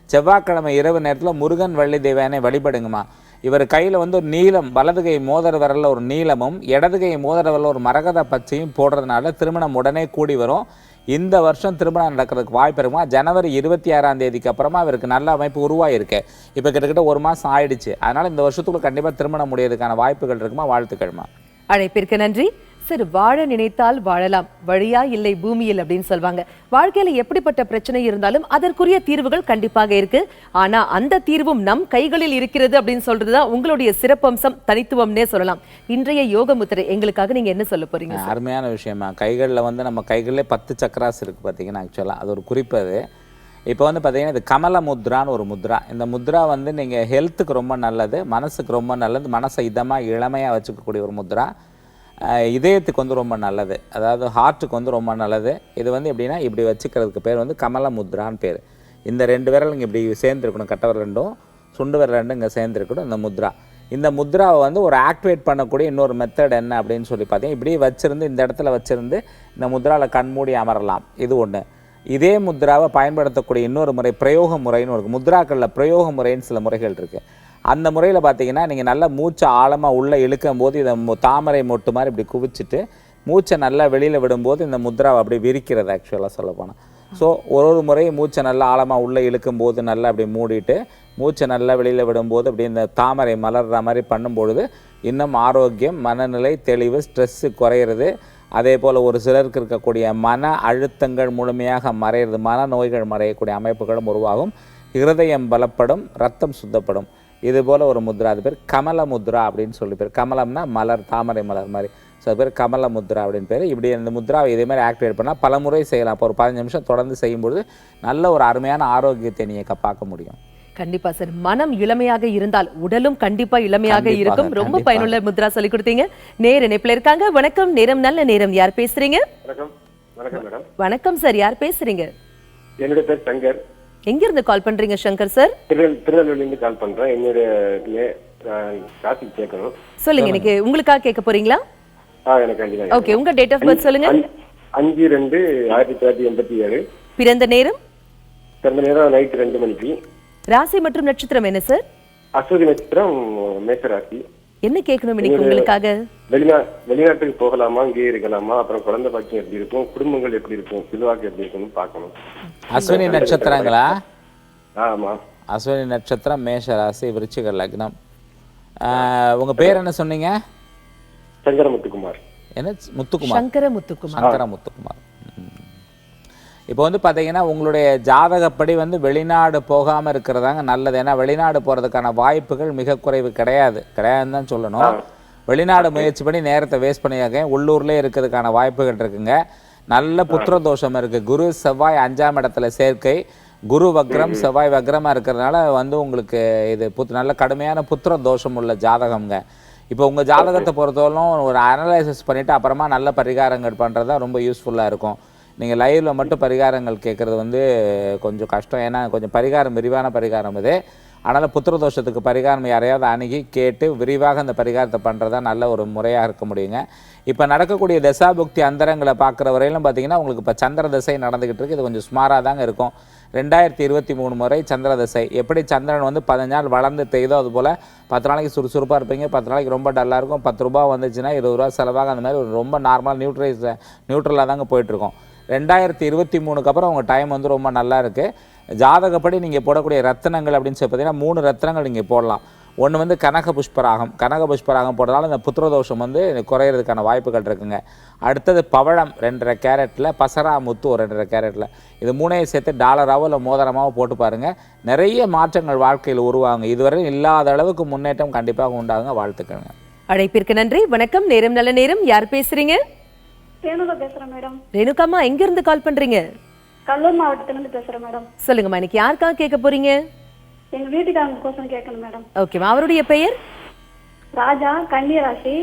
செவ்வாய்க்கிழமை இரவு நேரத்தில் முருகன் வள்ளி தெய்வானை வழிபடுங்கம்மா. இவர் கையில் வந்து ஒரு நீலம், வலது கை மோதிர விரலில் ஒரு நீலமும் இடது கை மோதிர விரலில் ஒரு மரகத பச்சையும் போடுறதுனால திருமணம் உடனே கூடி வரும். இந்த வருஷம் திருமணம் நடக்கிறதுக்கு வாய்ப்பு இருக்குமா. ஜனவரி 26ஆம் தேதிக்கு அப்புறமா இவருக்கு நல்ல அமைப்பு உருவாயிருக்கு. இப்போ கிட்டத்தட்ட 1 மாதம் ஆயிடுச்சு. அதனால் இந்த வருஷத்துக்குள்ள கண்டிப்பாக திருமணம் முடியறதுக்கான வாய்ப்புகள் இருக்குமா. வாழ்த்துக்கள்மா. அழைப்பிற்கு நன்றி. சரி, வாழ நினைத்தால் வாழலாம், வழியா இல்லை பூமியில் அப்படின்னு சொல்வாங்க. வாழ்க்கையில எப்படிப்பட்ட பிரச்சனை இருந்தாலும் அதற்குரிய தீர்வுகள் கண்டிப்பாக இருக்கு. ஆனா அந்த தீர்வும் நம் கைகளில் இருக்கிறது அப்படின்னு சொல்றதுதான் உங்களுடைய சிறப்பம்சம், தனித்துவம்னே சொல்லலாம். இன்றைய யோக முத்திரை எங்களுக்காக நீங்க என்ன சொல்ல போறீங்க? அருமையான விஷயமா. கைகளில் வந்து நம்ம கைகளிலே 10 சக்கராஸ் இருக்கு பார்த்தீங்கன்னா. ஆக்சுவலாக அது ஒரு குறிப்பு. அது இப்போ வந்து பார்த்தீங்கன்னா இது கமல முத்ரான்னு ஒரு முத்ரா. இந்த முத்ரா வந்து நீங்கள் ஹெல்த்துக்கு ரொம்ப நல்லது, மனசுக்கு ரொம்ப நல்லது, மனசை இதமாக இளமையாக வச்சுக்கக்கூடிய ஒரு முத்ரா. இதயத்துக்கு வந்து ரொம்ப நல்லது, அதாவது ஹார்ட்டுக்கு வந்து ரொம்ப நல்லது. இது வந்து எப்படின்னா இப்படி வச்சுக்கிறதுக்கு பேர் வந்து கமல முத்ரான்னு பேர். இந்த 2 விரல் இங்கே இப்படி சேர்ந்துருக்கணும், கட்டவர் ரெண்டும். சுண்டு விரல் ரெண்டும் இங்கே சேர்ந்துருக்கட்டும் இந்த முத்ரா. இந்த முத்ராவை வந்து ஒரு ஆக்டிவேட் பண்ணக்கூடிய இன்னொரு மெத்தட் என்ன அப்படின்னு சொல்லி பார்த்தீங்கன்னா, இப்படி வச்சிருந்து இந்த இடத்துல வச்சிருந்து இந்த முத்ராவில் கண்மூடி அமரலாம். இது ஒன்று. இதே முத்ராவை பயன்படுத்தக்கூடிய இன்னொரு முறை பிரயோக முறைன்னு இருக்குது. முத்ராக்களில் பிரயோக முறைன்னு சில முறைகள் இருக்குது. அந்த முறையில் பார்த்தீங்கன்னா நீங்கள் நல்லா மூச்சை ஆழமாக உள்ளே இழுக்கும் போது இதை தாமரை மொட்டு மாதிரி இப்படி குவிச்சிட்டு மூச்சை நல்லா வெளியில் விடும்போது இந்த முத்ராவை அப்படி விரிக்கிறது ஆக்சுவலாக சொல்லப்போனால். ஸோ ஒரு முறையை மூச்சை நல்லா ஆழமாக உள்ளே இழுக்கும் போது நல்லா அப்படி மூடிட்டு மூச்சை நல்லா வெளியில் விடும்போது அப்படி இந்த தாமரை மலர்ற மாதிரி பண்ணும்பொழுது இன்னும் ஆரோக்கியம், மனநிலை, தெளிவு, ஸ்ட்ரெஸ்ஸு குறையிறது. அதே போல் ஒரு சிலருக்கு இருக்கக்கூடிய மன அழுத்தங்கள் முழுமையாக மறையிறது, மன நோய்கள் மறையக்கூடிய அமைப்புகளும் உருவாகும். இருதயம் பலப்படும், ரத்தம் சுத்தப்படும். இது போல் ஒரு முத்ரா, அது பேர் கமல முத்ரா அப்படின்னு சொல்லி பேர். கமலம்னா மலர், தாமரை மலர் மாதிரி. ஸோ அது பேர் கமல முத்ரா அப்படின்னு பேர். இப்படி இந்த முத்ராவை இதே மாதிரி ஆக்டிவேட் பண்ணால் பல முறை செய்யலாம். அப்போ ஒரு 15 நிமிஷம் தொடர்ந்து செய்யும்போது நல்ல ஒரு அருமையான ஆரோக்கியத்தை நீங்கள் பார்க்க முடியும். கண்டிப்பா சார். மனம் இளமையாக இருந்தால் உடலும் கண்டிப்பா இளமையாக இருக்கும். ரொம்ப பயனுள்ள முத்ரா சொல்லி கொடுத்தீங்க. நேர இணைப்புல இருக்காங்க. வணக்கம், நேரம் நல்ல நேரம். யார் பேசுறீங்க? வணக்கம். வணக்கம் மேடம். வணக்கம் சார், யார் பேசுறீங்க? என்னுடைய பேர் சங்கர். எங்க இருந்து கால் பண்றீங்க சங்கர் சார்? திருநெல்வேலியிலிருந்து கால் பண்றேன். என்னுடைய டாபிக் கேட்கணும். சொல்லுங்க. எனக்கு உங்களுக்காக கேட்க போறீங்களா? எனக்கு ஓகே, உங்க டேட் ஆஃப் பர்த் சொல்லுங்க. 5/2/1987. பிறந்த நேரம்? பிறந்த நேரம் நைட் 2 மணிக்கு. ராசி மற்றும் நட்சத்திரம் என்ன சார்? அஸ்வதி நட்சத்திரம், மேஷராசி. என்ன கேட்கணும் இன்னைக்கு உங்களுக்காக? வெளிநாட்டுக்கு போகலாமா, இங்கே இருக்கலாமா, அப்புறம் குழந்தை பாக்கியம் எப்படி இருக்கும், குடும்பங்கள் எப்படி இருக்கும், செல்வாக்கு எப்படி இருக்கும்னு பார்க்கணும். அஸ்வினி நட்சத்திரங்களா? ஆமா. அஸ்வினி நட்சத்திரம், மேஷராசி, விருச்சிக லக்னம். உங்க பேர் என்ன சொன்னீங்க? சங்கரமுத்துக்குமார். என்ன? முத்துக்குமார். சங்கரமுத்துக்குமார். சங்கரமுத்துக்குமார். இப்போ வந்து பார்த்தீங்கன்னா உங்களுடைய ஜாதகப்படி வந்து வெளிநாடு போகாமல் இருக்கிறதாங்க நல்லது. ஏன்னா வெளிநாடு போகிறதுக்கான வாய்ப்புகள் மிக குறைவு. கிடையாதுன்னு தான் சொல்லணும். வெளிநாடு முயற்சி பண்ணி நேரத்தை வேஸ்ட் பண்ணியாங்க. உள்ளூர்லேயே இருக்கிறதுக்கான வாய்ப்புகள் இருக்குங்க. நல்ல புத்திர தோஷம் இருக்குது. குரு செவ்வாய் 5ஆம் இடத்துல சேர்க்கை. குரு வக்ரம், செவ்வாய் வக்ரமாக இருக்கிறதுனால வந்து உங்களுக்கு இது நல்ல கடுமையான புத்திர தோஷம் உள்ள ஜாதகம்ங்க. இப்போ உங்கள் ஜாதகத்தை பொறுத்தவரைக்கும் ஒரு அனலைசிஸ் பண்ணிவிட்டு அப்புறமா நல்ல பரிகாரங்கள் பண்ணுறது தான் ரொம்ப யூஸ்ஃபுல்லாக இருக்கும். நீங்கள் லைவில் மட்டும் பரிகாரங்கள் கேட்குறது வந்து கொஞ்சம் கஷ்டம். ஏன்னா கொஞ்சம் பரிகாரம், விரிவான பரிகாரம் இது. அதனால் புத்திரதோஷத்துக்கு பரிகாரம் யாரையாவது அணுகி கேட்டு விரிவாக அந்த பரிகாரத்தை பண்ணுறதா நல்ல ஒரு முறையாக இருக்க முடியுங்க. இப்போ நடக்கக்கூடிய தசாபுக்தி அந்தரங்களை பார்க்குற வரையிலும் பார்த்தீங்கன்னா உங்களுக்கு இப்போ சந்திர தசை நடந்துக்கிட்டு இருக்குது. இது கொஞ்சம் சுமாராக தாங்க இருக்கும். 2023 முறை சந்திர தசை. எப்படி சந்திரன் வந்து 15 நாள் வளர்ந்து தேய்தோ அதுபோல் 10 நாளைக்கு சுறுசுறுப்பாக இருப்பீங்க, 10 நாளைக்கு ரொம்ப டல்லாக இருக்கும். 10 ரூபா வந்துச்சுன்னா 20 ரூபா செலவாக அந்த மாதிரி ஒரு ரொம்ப நார்மல் நியூட்ரலாக தாங்க போயிட்டுருக்கோம். 2023க்கு அப்புறம் உங்கள் டைம் வந்து ரொம்ப நல்லா இருக்குது. ஜாதகப்படி நீங்கள் போடக்கூடிய ரத்தினங்கள் அப்படின்னு சொல்லி பார்த்தீங்கன்னா 3 ரத்தினங்கள் நீங்கள் போடலாம். ஒன்று வந்து கனக புஷ்பராகம். கனக புஷ்பராகம் போடுறதால இந்த புத்திரதோஷம் வந்து குறையிறதுக்கான வாய்ப்புகள் இருக்குங்க. அடுத்தது பவழம் 2.5 கேரட்டில், பசரா முத்து ஒரு 2.5 கேரட்டில். இது 3ஐயும் சேர்த்து டாலராவோ இல்லை மோதிரமாவோ போட்டு பாருங்கள். நிறைய மாற்றங்கள் வாழ்க்கையில் உருவாங்க. இதுவரை இல்லாத அளவுக்கு முன்னேற்றம் கண்டிப்பாக உண்டாகுங்க. வாழ்த்துக்கள்ங்க. அழைப்பிற்கு நன்றி. வணக்கம், நேரம் நல்ல நேரம். யார் பேசுறீங்க? ரேணுகா பேசுறேன் மேடம். ரேணுகாமா, எங்க இருந்து கால் பண்றீங்க? கல்லூர் மாவட்டத்திலிருந்து பேசுறேன் மேடம். சொல்லுங்கம்மா, இன்னைக்கு யாருக்காக கேட்க போறீங்க? எங்க வீட்டுக்காரங்க கோசம் கேட்கணும் மேடம். ஓகேமா, அவருடைய பெயர்? ராஜா, கன்னியராசி,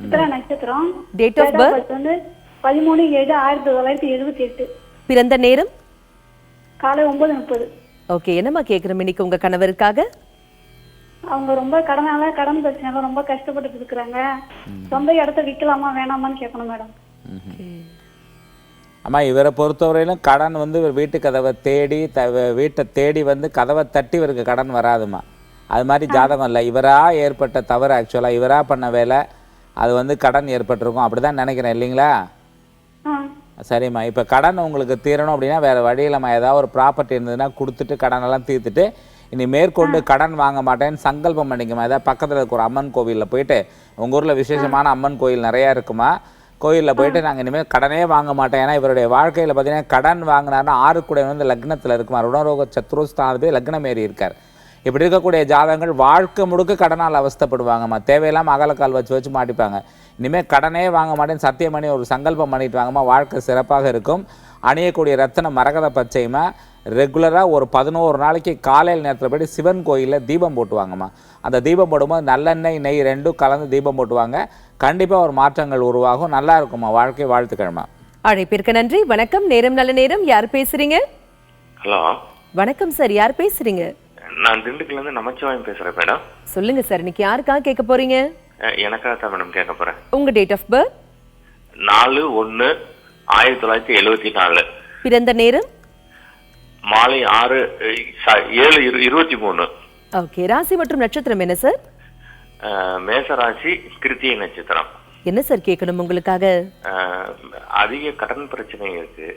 சித்ரா நட்சத்திரம். டேட் ஆஃப் பர்த் வந்து 13/7/1978. பிறந்த நேரம்? காலை 9:30. ஓகே, என்னம்மா கேட்குறோம் இன்னைக்கு உங்க கணவருக்காக? அவங்க ரொம்ப கடன் பிரச்சனை ரொம்ப கஷ்டப்பட்டு இருக்கிறாங்க. சொந்த இடத்த விற்கலாமா வேணாமான்னு கேட்கணும் மேடம். அம்மா, இவரை பொறுத்தவரையிலும் கடன் வந்து வீட்டு கதவை தேடி வீட்டை தேடி வந்து கதவை தட்டி இவருக்கு கடன் வராதுமா. அது மாதிரி ஜாதகம் இல்லை. இவராக ஏற்பட்ட தவறு, ஆக்சுவலாக இவராக பண்ண வேலை, அது வந்து கடன் ஏற்பட்டிருக்கும். அப்படி தான் நினைக்கிறேன் இல்லைங்களா? சரிம்மா, இப்போ கடன் உங்களுக்கு தீரணும் அப்படின்னா வேறு வழியில்மா. ஏதாவது ஒரு ப்ராப்பர்ட்டி இருந்ததுன்னா கொடுத்துட்டு கடனெல்லாம் தீர்த்துட்டு இனி மேற்கொண்டு கடன் வாங்க மாட்டேன்னு சங்கல்பம் பண்ணிக்குமா. ஏதாவது பக்கத்தில் இருக்க ஒரு அம்மன் கோவிலில் போயிட்டு, உங்கள் ஊரில் விசேஷமான அம்மன் கோயில் நிறையா இருக்குமா, கோயிலில் போயிட்டு நாங்கள் இனிமேல் கடனே வாங்க மாட்டேன். ஏன்னா இவருடைய வாழ்க்கையில் பார்த்தீங்கன்னா கடன் வாங்கினார்னா 6 கூட வந்து லக்னத்தில் இருக்குமா. ருணரோக சத்ருஸ்தானத்தில் லக்னம் ஏறி இருக்கார். இப்படி இருக்கக்கூடிய ஜாதகங்கள் வாழ்க்கை முழுக்க கடனால் அவஸ்தப்படுவாங்கம்மா. தேவையில்லாமல் அகலக்கால் வச்சு மாட்டிப்பாங்க. இனிமேல் கடனே வாங்க மாட்டேன்னு சத்தியம் பண்ணி ஒரு சங்கல்பம் பண்ணிட்டு வாங்கம்மா. வாழ்க்கை சிறப்பாக இருக்கும். அணியக்கூடிய ரத்தினம் மரகத பச்சைமா. ரெகுலராக ஒரு 11 நாளைக்கு காலையில் நேரத்தில் போய்ட்டு சிவன் கோயிலில் தீபம் போட்டுவாங்கம்மா. அந்த தீபம் போடும்போது நல்லெண்ணெய், நெய் 2 கலந்து தீபம் போட்டுவாங்க. கண்டிப்பாக ஒரு மாற்றங்கள் உருவாகும். நல்லா இருக்குமா வாழ்க்கை. வாழ்த்துக்கிழமை. அழைப்பிற்கு நன்றி. வணக்கம், நேரம் நல்ல நேரம். யார் பேசுறீங்க? ஹலோ. வணக்கம் சார், யார் பேசுறீங்க? நான் திண்டுக்கல்லேருந்து நமச்சிவாயம் பேசுறேன் மேடம். சொல்லுங்க சார், இன்னைக்கு யாருக்காக கேட்க போறீங்க? எனக்காக தான் மேடம் கேட்க போறேன். உங்க டேட் ஆஃப் பர்த்? 4/1/1974. பிறந்த நேரம்? மாலை 7:23. ஓகே. ராசி மற்றும் நட்சத்திரம் என்ன சார்? மேசராசி, கிருத்திகை நட்சத்திரம். என்ன சார் கேட்கணும் உங்களுக்காக? அதிக கடன் பிரச்சனை இருக்கு,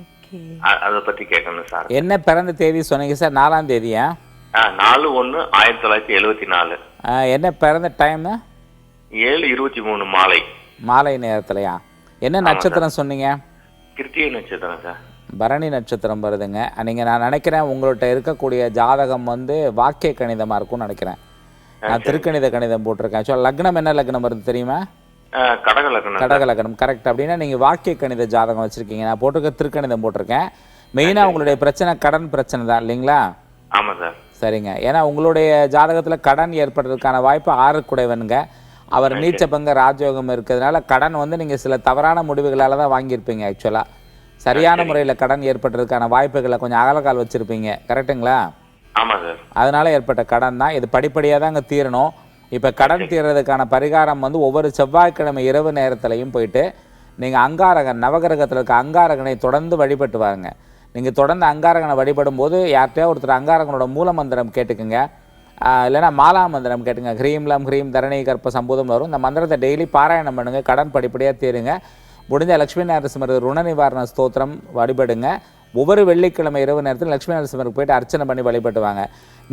ஓகே, அத பத்தி கேட்கணும் சார். என்ன பிறந்த தேதி சொன்னீங்க சார்? 4ஆம் தேதியா? 4/1/1974. என்ன பிறந்த டைம்? 7:23 மாலை. மாலை நேரத்துலையா? என்ன நட்சத்திரம் சொன்னீங்க? கிருத்திகை நட்சத்திரம் சார். பரணி நட்சத்திரம் வருதுங்க. நீங்கள் நான் நினைக்கிறேன் உங்கள்கிட்ட இருக்கக்கூடிய ஜாதகம் வந்து வாக்கிய கணிதமாக இருக்கும்னு நினைக்கிறேன். நான் திருக்கணித கணிதம் போட்டிருக்கேன். ஸோ லக்னம் என்ன லக்னம் வருது தெரியுமா? கடக லக்னம். கடக லக்னம் கரெக்ட். அப்படின்னா நீங்கள் வாக்கிய கணித ஜாதகம் வச்சுருக்கீங்க. நான் போட்டிருக்க திருக்கணிதம் போட்டிருக்கேன். மெயினாக உங்களுடைய பிரச்சனை கடன் பிரச்சனை தான் இல்லைங்களா? ஆமாம் சார். சரிங்க. ஏன்னா உங்களுடைய ஜாதகத்தில் கடன் ஏற்படுறதுக்கான வாய்ப்பு 6 குடைவனுங்க. அவர் நீச்சபங்க ராஜயோகம் இருக்கிறதுனால கடன் வந்து நீங்கள் சில தவறான முடிவுகளால் தான் வாங்கியிருப்பீங்க. ஆக்சுவலாக சரியான முறையில் கடன் ஏற்படுறதுக்கான வாய்ப்புகளை கொஞ்சம் அகலக்கால் வச்சுருப்பீங்க. கரெக்டுங்களா? ஆமாம் சார். அதனால் ஏற்பட்ட கடன் தான் இது. படிப்படியாக தான் அங்கே தீரணும். இப்போ கடன் தீர்றதுக்கான பரிகாரம் வந்து ஒவ்வொரு செவ்வாய்க்கிழமை இரவு நேரத்துலையும் போயிட்டு நீங்கள் அங்காரகன், நவகிரகத்தில் இருக்க அங்காரகனை தொடர்ந்து வழிபட்டு வாருங்க. நீங்கள் தொடர்ந்து அங்காரகனை வழிபடும் போது யார்கிட்டயோ ஒருத்தர் அங்காரகனோட மூல மந்திரம் கேட்டுக்குங்க, இல்லைன்னா மாலா மந்திரம் கேட்டுங்க. ஹ்ரீம் லம் ஹ்ரீம் தரணி கற்ப சம்பூதம் வரும். இந்த மந்திரத்தை டெய்லி பாராயணம் பண்ணுங்க. கடன் படிப்படியாக தீருங்க. முடிஞ்ச லட்சுமி நரசிம்மர் ருண நிவாரண ஸ்தோத்திரம் வழிபடுங்க. ஒவ்வொரு வெள்ளிக்கிழமை இரவு நேரத்தில் லட்சுமி நரசிம்மருக்கு போயிட்டு அர்ச்சனை பண்ணி வழிபட்டுவாங்க.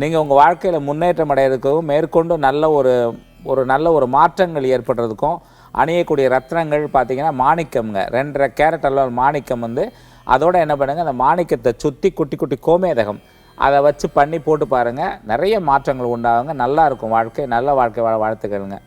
நீங்கள் உங்கள் வாழ்க்கையில் முன்னேற்றம் அடையிறதுக்கும் மேற்கொண்டு நல்ல ஒரு மாற்றங்கள் ஏற்படுறதுக்கும் அணியக்கூடிய ரத்னங்கள் பார்த்தீங்கன்னா மாணிக்கம்ங்க. 2.5 கேரட் அளவு மாணிக்கம் வந்து அதோட என்ன பண்ணுங்க, அந்த மாணிக்கத்தை சுற்றி குட்டி குட்டி கோமேதகம் அதை வச்சு பண்ணி போட்டு பாருங்கள். நிறைய மாற்றங்கள் உண்டாகுங்க. நல்லா இருக்கும் வாழ்க்கை. நல்ல வாழ்க்கை வாழ வாழ்த்துக்கள்ங்க.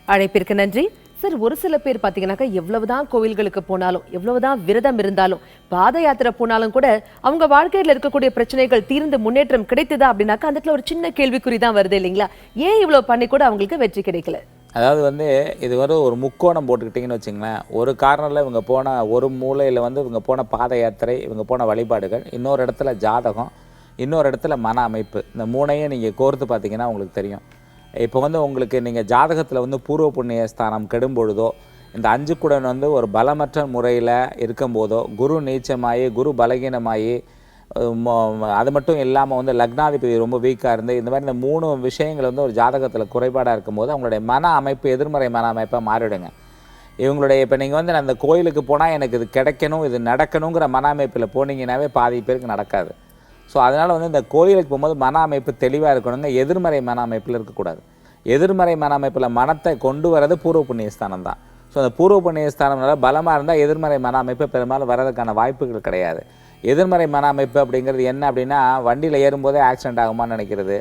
அழைப்பிற்கு நன்றி சார். ஒரு சில பேர் பார்த்தீங்கன்னாக்கா எவ்வளவுதான் கோவில்களுக்கு போனாலும், எவ்வளவுதான் விரதம் இருந்தாலும், பாத யாத்திரை போனாலும் கூட அவங்க வாழ்க்கையில் இருக்கக்கூடிய பிரச்சனைகள் தீர்ந்து முன்னேற்றம் கிடைத்ததா அப்படின்னாக்கா அந்த இடத்துல ஒரு சின்ன கேள்விக்குறி தான் வருது இல்லைங்களா? ஏன் இவ்வளவு பண்ணி கூட அவங்களுக்கு வெற்றி கிடைக்கல? அதாவது வந்து இது ஒரு முக்கோணம் போட்டுக்கிட்டிங்கன்னு வச்சுங்களேன். ஒரு காரணத்தில் இவங்க போன ஒரு மூலையில் வந்து இவங்க போன பாத யாத்திரை, இவங்க போன வழிபாடுகள், இன்னொரு இடத்துல ஜாதகம், இன்னொரு இடத்துல மன அமைப்பு. இந்த 3ஐயும் நீங்கள் கோர்த்து பார்த்தீங்கன்னா உங்களுக்கு தெரியும். இப்போ வந்து உங்களுக்கு நீங்கள் ஜாதகத்தில் வந்து பூர்வ புண்ணிய ஸ்தானம் கெடும் பொழுதோ, இந்த 5 குடன் வந்து ஒரு பலமற்ற முறையில் இருக்கும்போதோ, குரு நீச்சமாகி குரு பலகீனமாகி, அது மட்டும் இல்லாமல் வந்து லக்னாதிபதி ரொம்ப வீக்காக இருந்து, இந்த மாதிரி இந்த 3 விஷயங்கள் வந்து ஒரு ஜாதகத்தில் குறைபாடாக இருக்கும்போது அவங்களுடைய மன அமைப்பு எதிர்மறை மன அமைப்பாக மாறிடுங்க. இவங்களுடைய இப்போ நீங்கள் வந்து அந்த கோயிலுக்கு போனால் எனக்கு இது கிடைக்கணும், இது நடக்கணுங்கிற மன அமைப்பில் போனீங்கன்னாவே பாதி பேருக்கு நடக்காது. ஸோ அதனால் வந்து இந்த கோயிலுக்கு போகும்போது மன அமைப்பு தெளிவாக இருக்கணுங்க. எதிர்மறை மன அமைப்பில் இருக்கக்கூடாது. எதிர்மறை மன அமைப்பில் மனத்தை கொண்டு வரது பூர்வ புண்ணியஸ்தானம் தான். ஸோ அந்த பூர்வ புண்ணியஸ்தானம்னால பலமாக இருந்தால் எதிர்மறை மன அமைப்பு பெரும்பாலும் வரதுக்கான வாய்ப்புகள் கிடையாது. எதிர்மறை மன அமைப்பு அப்படிங்கிறது என்ன அப்படின்னா, வண்டியில் ஏறும்போதே ஆக்சிடென்ட் ஆகுமான்னு நினைக்கிறது.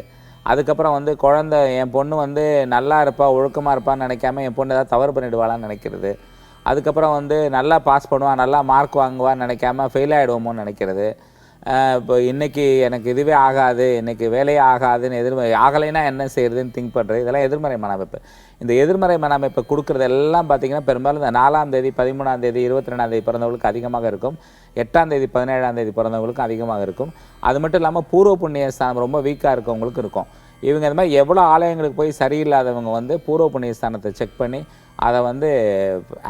அதுக்கப்புறம் வந்து குழந்தை, என் பொண்ணு வந்து நல்லா இருப்பா ஒழுக்கமாக இருப்பான்னு நினைக்காம என் பொண்ணு ஏதாவது தவறு பண்ணிவிடுவாளான்னு நினைக்கிறது. அதுக்கப்புறம் வந்து நல்லா பாஸ் பண்ணுவான், நல்லா மார்க் வாங்குவான்னு நினைக்காம ஃபெயில் ஆகிடுவோமோன்னு நினைக்கிறது. இப்போ இன்றைக்கி எனக்கு இதுவே ஆகாது, இன்றைக்கி வேலையே ஆகாதுன்னு ஆகலைன்னா என்ன செய்யறதுன்னு திங்க் பண்ணுறது. இதெல்லாம் எதிர்மறை மன அமைப்பு. இந்த எதிர்மறை மன அமைப்பை கொடுக்குறது எல்லாம் பார்த்திங்கன்னா பெரும்பாலும் இந்த 4ஆம் தேதி 13ஆம் தேதி 22ஆம் தேதி பிறந்தவங்களுக்கு அதிகமாக இருக்கும். 8ஆம் தேதி 17ஆம் தேதி பிறந்தவங்களுக்கும் அதிகமாக இருக்கும். அது மட்டும் இல்லாமல் பூர்வ புண்ணிய ஸ்தானம் ரொம்ப வீக்காக இருக்கவங்களுக்கு இருக்கும். இவங்க இந்த மாதிரி எவ்வளோ ஆலயங்களுக்கு போய் சரியில்லாதவங்க வந்து பூர்வ புண்ணிய ஸ்தானத்தை செக் பண்ணி அதை வந்து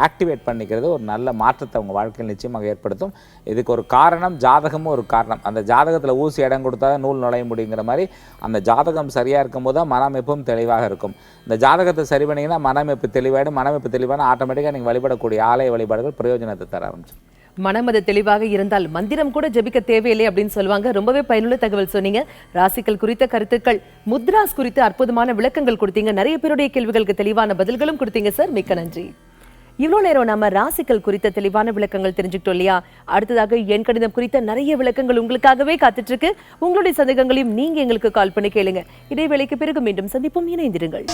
ஆக்டிவேட் பண்ணிக்கிறது ஒரு நல்ல மாற்றத்தை அவங்க வாழ்க்கையில் நிச்சயமாக ஏற்படுத்தும். இதுக்கு ஒரு காரணம், ஜாதகமும் ஒரு காரணம். அந்த ஜாதகத்தில் ஊசி இடம் கொடுத்தா தான் நூல் நுழைய முடியுங்கிற மாதிரி அந்த ஜாதகம் சரியாக இருக்கும்போது தான் மன அமைப்பும் தெளிவாக இருக்கும். இந்த ஜாதகத்தை சரி பண்ணிங்கன்னா மன அமைப்பு தெளிவாயிடும். மன அமைப்பு தெளிவான ஆட்டோமேட்டிக்காக நீங்கள் வழிபடக்கூடிய ஆலய வழிபாடுகள் பிரயோஜனத்தை தர ஆரம்பிச்சு. மனமது தெளிவாக இருந்தால் மந்திரம் கூட ஜெபிக்க தேவையில்லை அப்படின்னு சொல்லுவாங்க. ரொம்பவே பயனுள்ள தகவல் சொன்னீங்க. ராசிகள் குறித்த கருத்துக்கள், முத்ராஸ் குறித்து அற்புதமான விளக்கங்கள் கொடுத்தீங்க. நிறைய பேருடைய கேள்விகளுக்கு தெளிவான பதில்களும் கொடுத்தீங்க சார். மிக்க நன்றி. இவ்வளோ நேரம் நம்ம ராசிகள் குறித்த தெளிவான விளக்கங்கள் தெரிஞ்சுக்கிட்டோம் இல்லையா? அடுத்ததாக எண் கணிதம் குறித்த நிறைய விளக்கங்கள் உங்களுக்காகவே காத்துட்டு இருக்கு. உங்களுடைய சந்தேகங்களையும் நீங்க எங்களுக்கு கால் பண்ணி கேளுங்க. இடைவேளைக்கு பிறகு மீண்டும் சந்திப்போம். இணைந்திருங்கள்.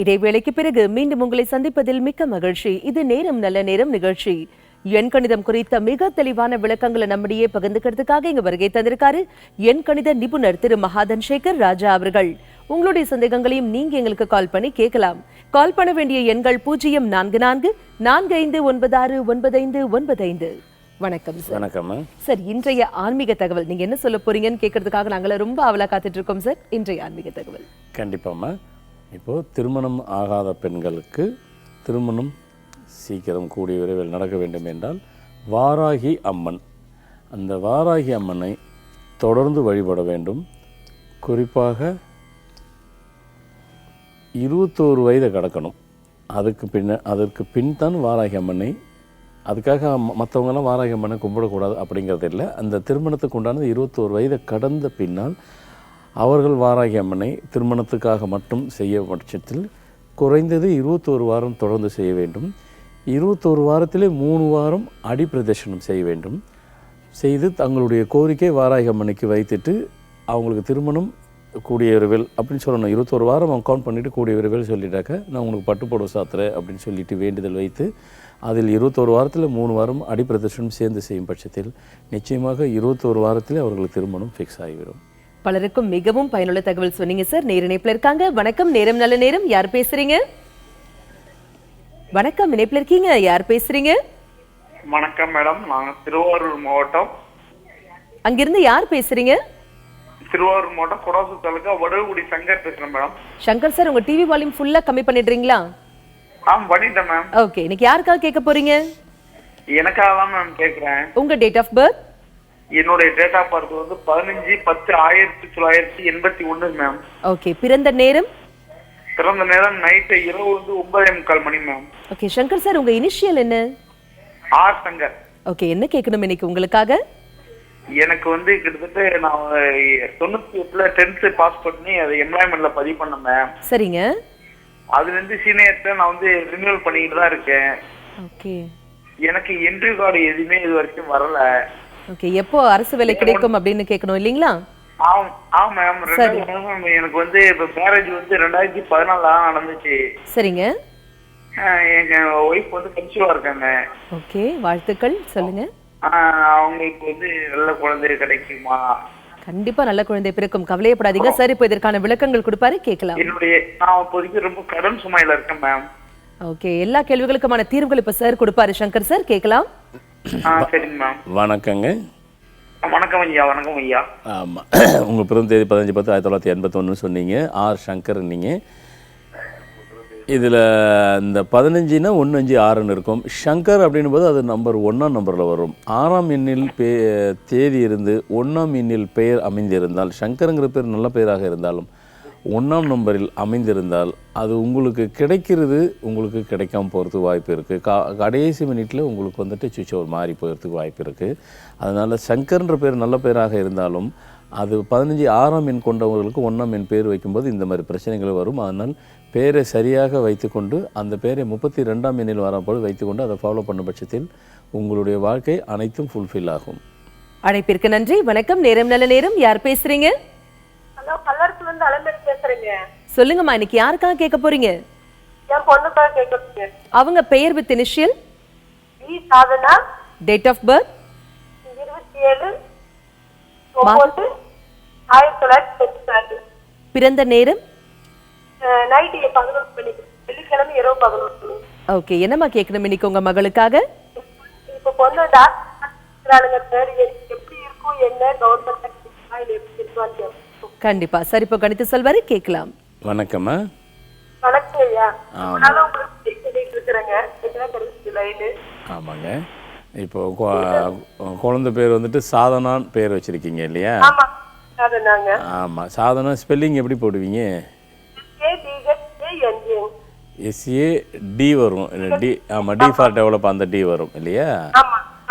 இடைவேளைக்கு பிறகு மீண்டும் உங்களை சந்திப்பதில் மிக்க மகிழ்ச்சி. இது நேரம் நல்ல நேரம் நிகழ்ச்சி. எண்கணிதம் குறித்த மிக தெளிவான விளக்கங்களை நம்மிடையே பகிர்ந்துக்கிறதுக்காக இங்க வருகை தந்திருக்காரு எண்கணித நிபுணர் திரு மகாதன் சேகர் ராஜா அவர்கள். உங்களுடைய சந்தேகங்களையும் நீங்க எங்களுக்கு கால் பண்ணி கேட்கலாம். கால் பண்ண வேண்டிய எண்கள் 0444459595. வணக்கம் சார். வணக்கம் சார், இன்றைய ஆன்மீக தகவல் நீங்க என்ன சொல்ல போறீங்கன்னு கேட்கறதுக்காக நாங்கள ரொம்ப ஆவலா காத்துட்டு இருக்கோம் சார். இன்றைய ஆன்மீக தகவல் கண்டிப்பாம்மா. இப்போது திருமணம் ஆகாத பெண்களுக்கு திருமணம் சீக்கிரம் கூடிய விரைவில் நடக்க வேண்டும் என்றால் வாராகி அம்மன், அந்த வாராகி அம்மனை தொடர்ந்து வழிபட வேண்டும். குறிப்பாக 21 வயதை கடக்கணும். அதற்கு பின் தான் வாராகி அம்மனை, அதுக்காக மற்றவங்கெல்லாம் வாராகி அம்மனை கும்பிடக்கூடாது அப்படிங்கிறது இல்லை. அந்த திருமணத்துக்கு உண்டானது 21 வயதை கடந்த பின்னால் அவர்கள் வாராகி அம்மனை திருமணத்துக்காக மட்டும் செய்ய பட்சத்தில் குறைந்தது 21 வாரம் தொடர்ந்து செய்ய வேண்டும். 21 வாரத்திலே 3 வாரம் அடி பிரதட்சணம் செய்ய வேண்டும். செய்து தங்களுடைய கோரிக்கை வாராகி அம்மனைக்கு வைத்துட்டு அவங்களுக்கு திருமணம் கூடிய விரைவில் அப்படின்னு சொல்லணும். 21 வாரம் அவங்க கவுண்ட் பண்ணிவிட்டு கூடிய விரைவில் சொல்லிட்டாக்க நான் உங்களுக்கு பட்டுப்புடவை சாத்துறேன் அப்படின்னு சொல்லிட்டு வேண்டுதல் வைத்து அதில் 21 வாரத்தில் 3 வாரம் அடி பிரதட்சணம் சேர்ந்து செய்யும் பட்சத்தில் நிச்சயமாக 21 வாரத்தில் அவர்களுக்கு திருமணம் ஃபிக்ஸ் ஆகிவிடும். பலருக்கும் மிகவும் பயனுள்ள தகவல் சொன்னீங்க சார். இணைப்புல இருக்காங்க. வணக்கம், நேரம் நல்ல நேரம். யார் பேசுறீங்க? வணக்கம், இணைப்புல இருக்கீங்க. யார் பேசுறீங்க? வணக்கம் மேடம், நாங்க திருவாரூர் மாவட்டம். அங்கிருந்து யார் பேசுறீங்க? திருவாரூர் மாவட்டம் கொடாசு தாலுகா வடகுடி சங்கர் பேசுறேன் மேடம். சங்கர் சார், உங்க டிவி வால்யூம் ஃபுல்லா கம்மி பண்ணிடுறீங்களா? பண்ணிட்டேன் மேம். ஓகே, இன்னைக்கு யாருக்காக கேட்க போறீங்க? எனக்காக தான் மேம் கேக்குறேன். உங்க டேட் ஆஃப் பர்த்? என்னுடைய டேட் ஆஃப் பர்த் வந்து 15/10/1981 மேம். ஓகே, பிறந்த நேரம்? பிறந்த நேரம் நைட் இரவு வந்து 9:45 மணி மேம். ஓகே, சங்கர் சார், உங்க இனிஷியல் என்ன? ஆர் சங்கர். ஓகே, என்ன கேட்கணும் இன்னைக்கு உங்களுக்காக? எனக்கு வந்து கிட்டத்தட்ட நான் 98ல 10th பாஸ் பண்ணி அதை எம்ப்ளாய்மெண்ட்ல பதிவு பண்ணேன் மேம். சரிங்க. அதுல இருந்து சீனியர்ட்ட நான் வந்து ரினியூவல் பண்ணிட்டு தான் இருக்கேன். ஓகே. எனக்கு என்ட்ரி கார்டு எதுவுமே இது வரைக்கும் வரல. ஓகே, எப்போ அரசு வேலை கிடைக்கும் அப்படின்னு கேட்கணும் இல்லீங்களா? ஆமா மேம். எனக்கு வந்து இப்ப மேரேஜ் வந்து 2014 நடந்துச்சு. சரிங்க. எங்க ஒய்ஃப் வந்து கன்சீவா இருக்காங்க. ஓகே, வாழ்த்துக்கள். சொல்லுங்க. அவங்க இப்ப வந்து நல்ல குழந்தை கிடைக்குமா? கண்டிப்பா நல்ல குழந்தை பிறக்கும், கவலையப்படாதீங்க சார். இப்போ இதற்கான விளக்கங்கள் கொடுப்பாரு, கேட்கலாம். நான் இப்போதைக்கு ரொம்ப கடன் சுமையில இருக்கேன் மேம். ஓகே, எல்லா கேள்விகளுக்குமான தீர்வுகள் இப்ப சார் கொடுப்பாரு. சங்கர் சார், கேட்கலாம். சரிங்க மேம். வணக்கங்க. வணக்கம் ஐயா. வணக்கம் ஐயா. ஆமாம், உங்கள் பிறந்த தேதி 15/10/1981 சொன்னீங்க. ஆர் சங்கர். நீங்கள் இதில் இந்த 15னா 156ன்னு இருக்கும். சங்கர் அப்படின்னும் போது அது நம்பர் 1ஆம் நம்பரில் வரும். 6ஆம் எண்ணில் தேதி இருந்து 1ஆம் எண்ணில் பெயர் அமைந்திருந்தால், சங்கருங்கிற பேர் நல்ல பெயராக இருந்தாலும் 1ஆம் நம்பரில் அமைந்திருந்தால் அது உங்களுக்கு கிடைக்கிறது உங்களுக்கு கிடைக்காம போகிறதுக்கு வாய்ப்பு இருக்குது. கடைசி மினிட்டில் உங்களுக்கு வந்துட்டு சுவிட்ச் ஓவர் மாறி போகிறதுக்கு வாய்ப்பு இருக்குது. அதனால் சங்கர்ன்ற பேர் நல்ல பேராக இருந்தாலும் அது 15 6ஆம் எண் கொண்டவங்களுக்கு 1ஆம் எண் பேர் வைக்கும்போது இந்த மாதிரி பிரச்சனைகள் வரும். அதனால் பேரை சரியாக வைத்துக்கொண்டு அந்த பேரை 32ஆம் எண்ணில் வரப்போது வைத்துக்கொண்டு அதை ஃபாலோ பண்ண பட்சத்தில் உங்களுடைய வாழ்க்கை அனைத்தும் ஃபுல்ஃபில் ஆகும். அழைப்பிற்கு நன்றி. வணக்கம், நேரம் நல்ல நேரம். யார் பேசுறீங்க? ஹலோ, கல்லர்ஸ்ல இருந்து அலமேல் பேசுறேங்க. சொல்லுங்கம்மா, இன்னைக்கு யாருக்காக கேட்க போறீங்க? என் பொண்ணுக்காக கேட்க போறேன். அவங்க பெயர் with initial? V Sadhana. Date of birth? 27/9/1994. பிறந்த நேரம்? நைட் 11 மணி, வெள்ளிக்கிழமை இரவு 11 மணி. ஓகே, என்னம்மா கேட்கணும் இன்னைக்கு உங்க மகளுக்காக? இப்ப பொண்ணு டாக்டர் சார், எப்படி இருக்கும், என்ன கவர்மெண்ட் எப்படி இருக்கும்? கண்டிப்பா சார், இப்போ கணித்து சொல்வாரு, கேட்கலாம். வணக்கம்மா. வணக்கம் ஐயா. உங்களுக்கு சொல்லிட்டு இருக்கிறேங்க. ஆமாங்க. இப்போ குழந்தை பேர் வந்துட்டு சாதனான் பேர் வச்சிருக்கீங்க இல்லையா? ஆமாம். சாதனா ஸ்பெல்லிங் எப்படி போடுவீங்க? SAD வரும். டி. ஆமாம், டி ஃபார் டெவலப், அந்த டி வரும் இல்லையா?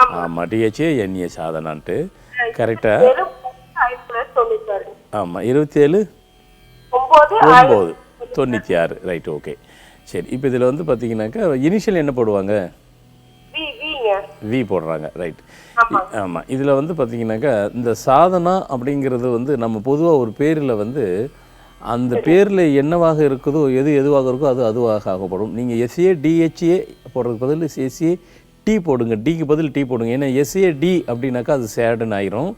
ஆமாம், DHANA சாதனான்ட்டு. கரெக்டா? ஆமாம், 27/9/96. Right, okay. சரி, இப்போ இதில் வந்து பார்த்தீங்கன்னாக்கா இனிஷியல் என்ன போடுவாங்க? வி போடுறாங்க. ரைட். ஆமாம், இதில் வந்து பார்த்தீங்கன்னாக்கா இந்த சாதனா அப்படிங்கிறது வந்து நம்ம பொதுவாக ஒரு பேரில் வந்து அந்த பேரில் என்னவாக இருக்குதோ எதுவாக இருக்கோ அது அதுவாக ஆகப்படும். நீங்கள் SADHA போடுறதுக்கு பதில் SAT டீ போடுங்க, டிக்கு பதில் டீ போடுங்க. ஏன்னா SAD அப்படின்னாக்கா அது சேடுன்னு ஆயிரும்.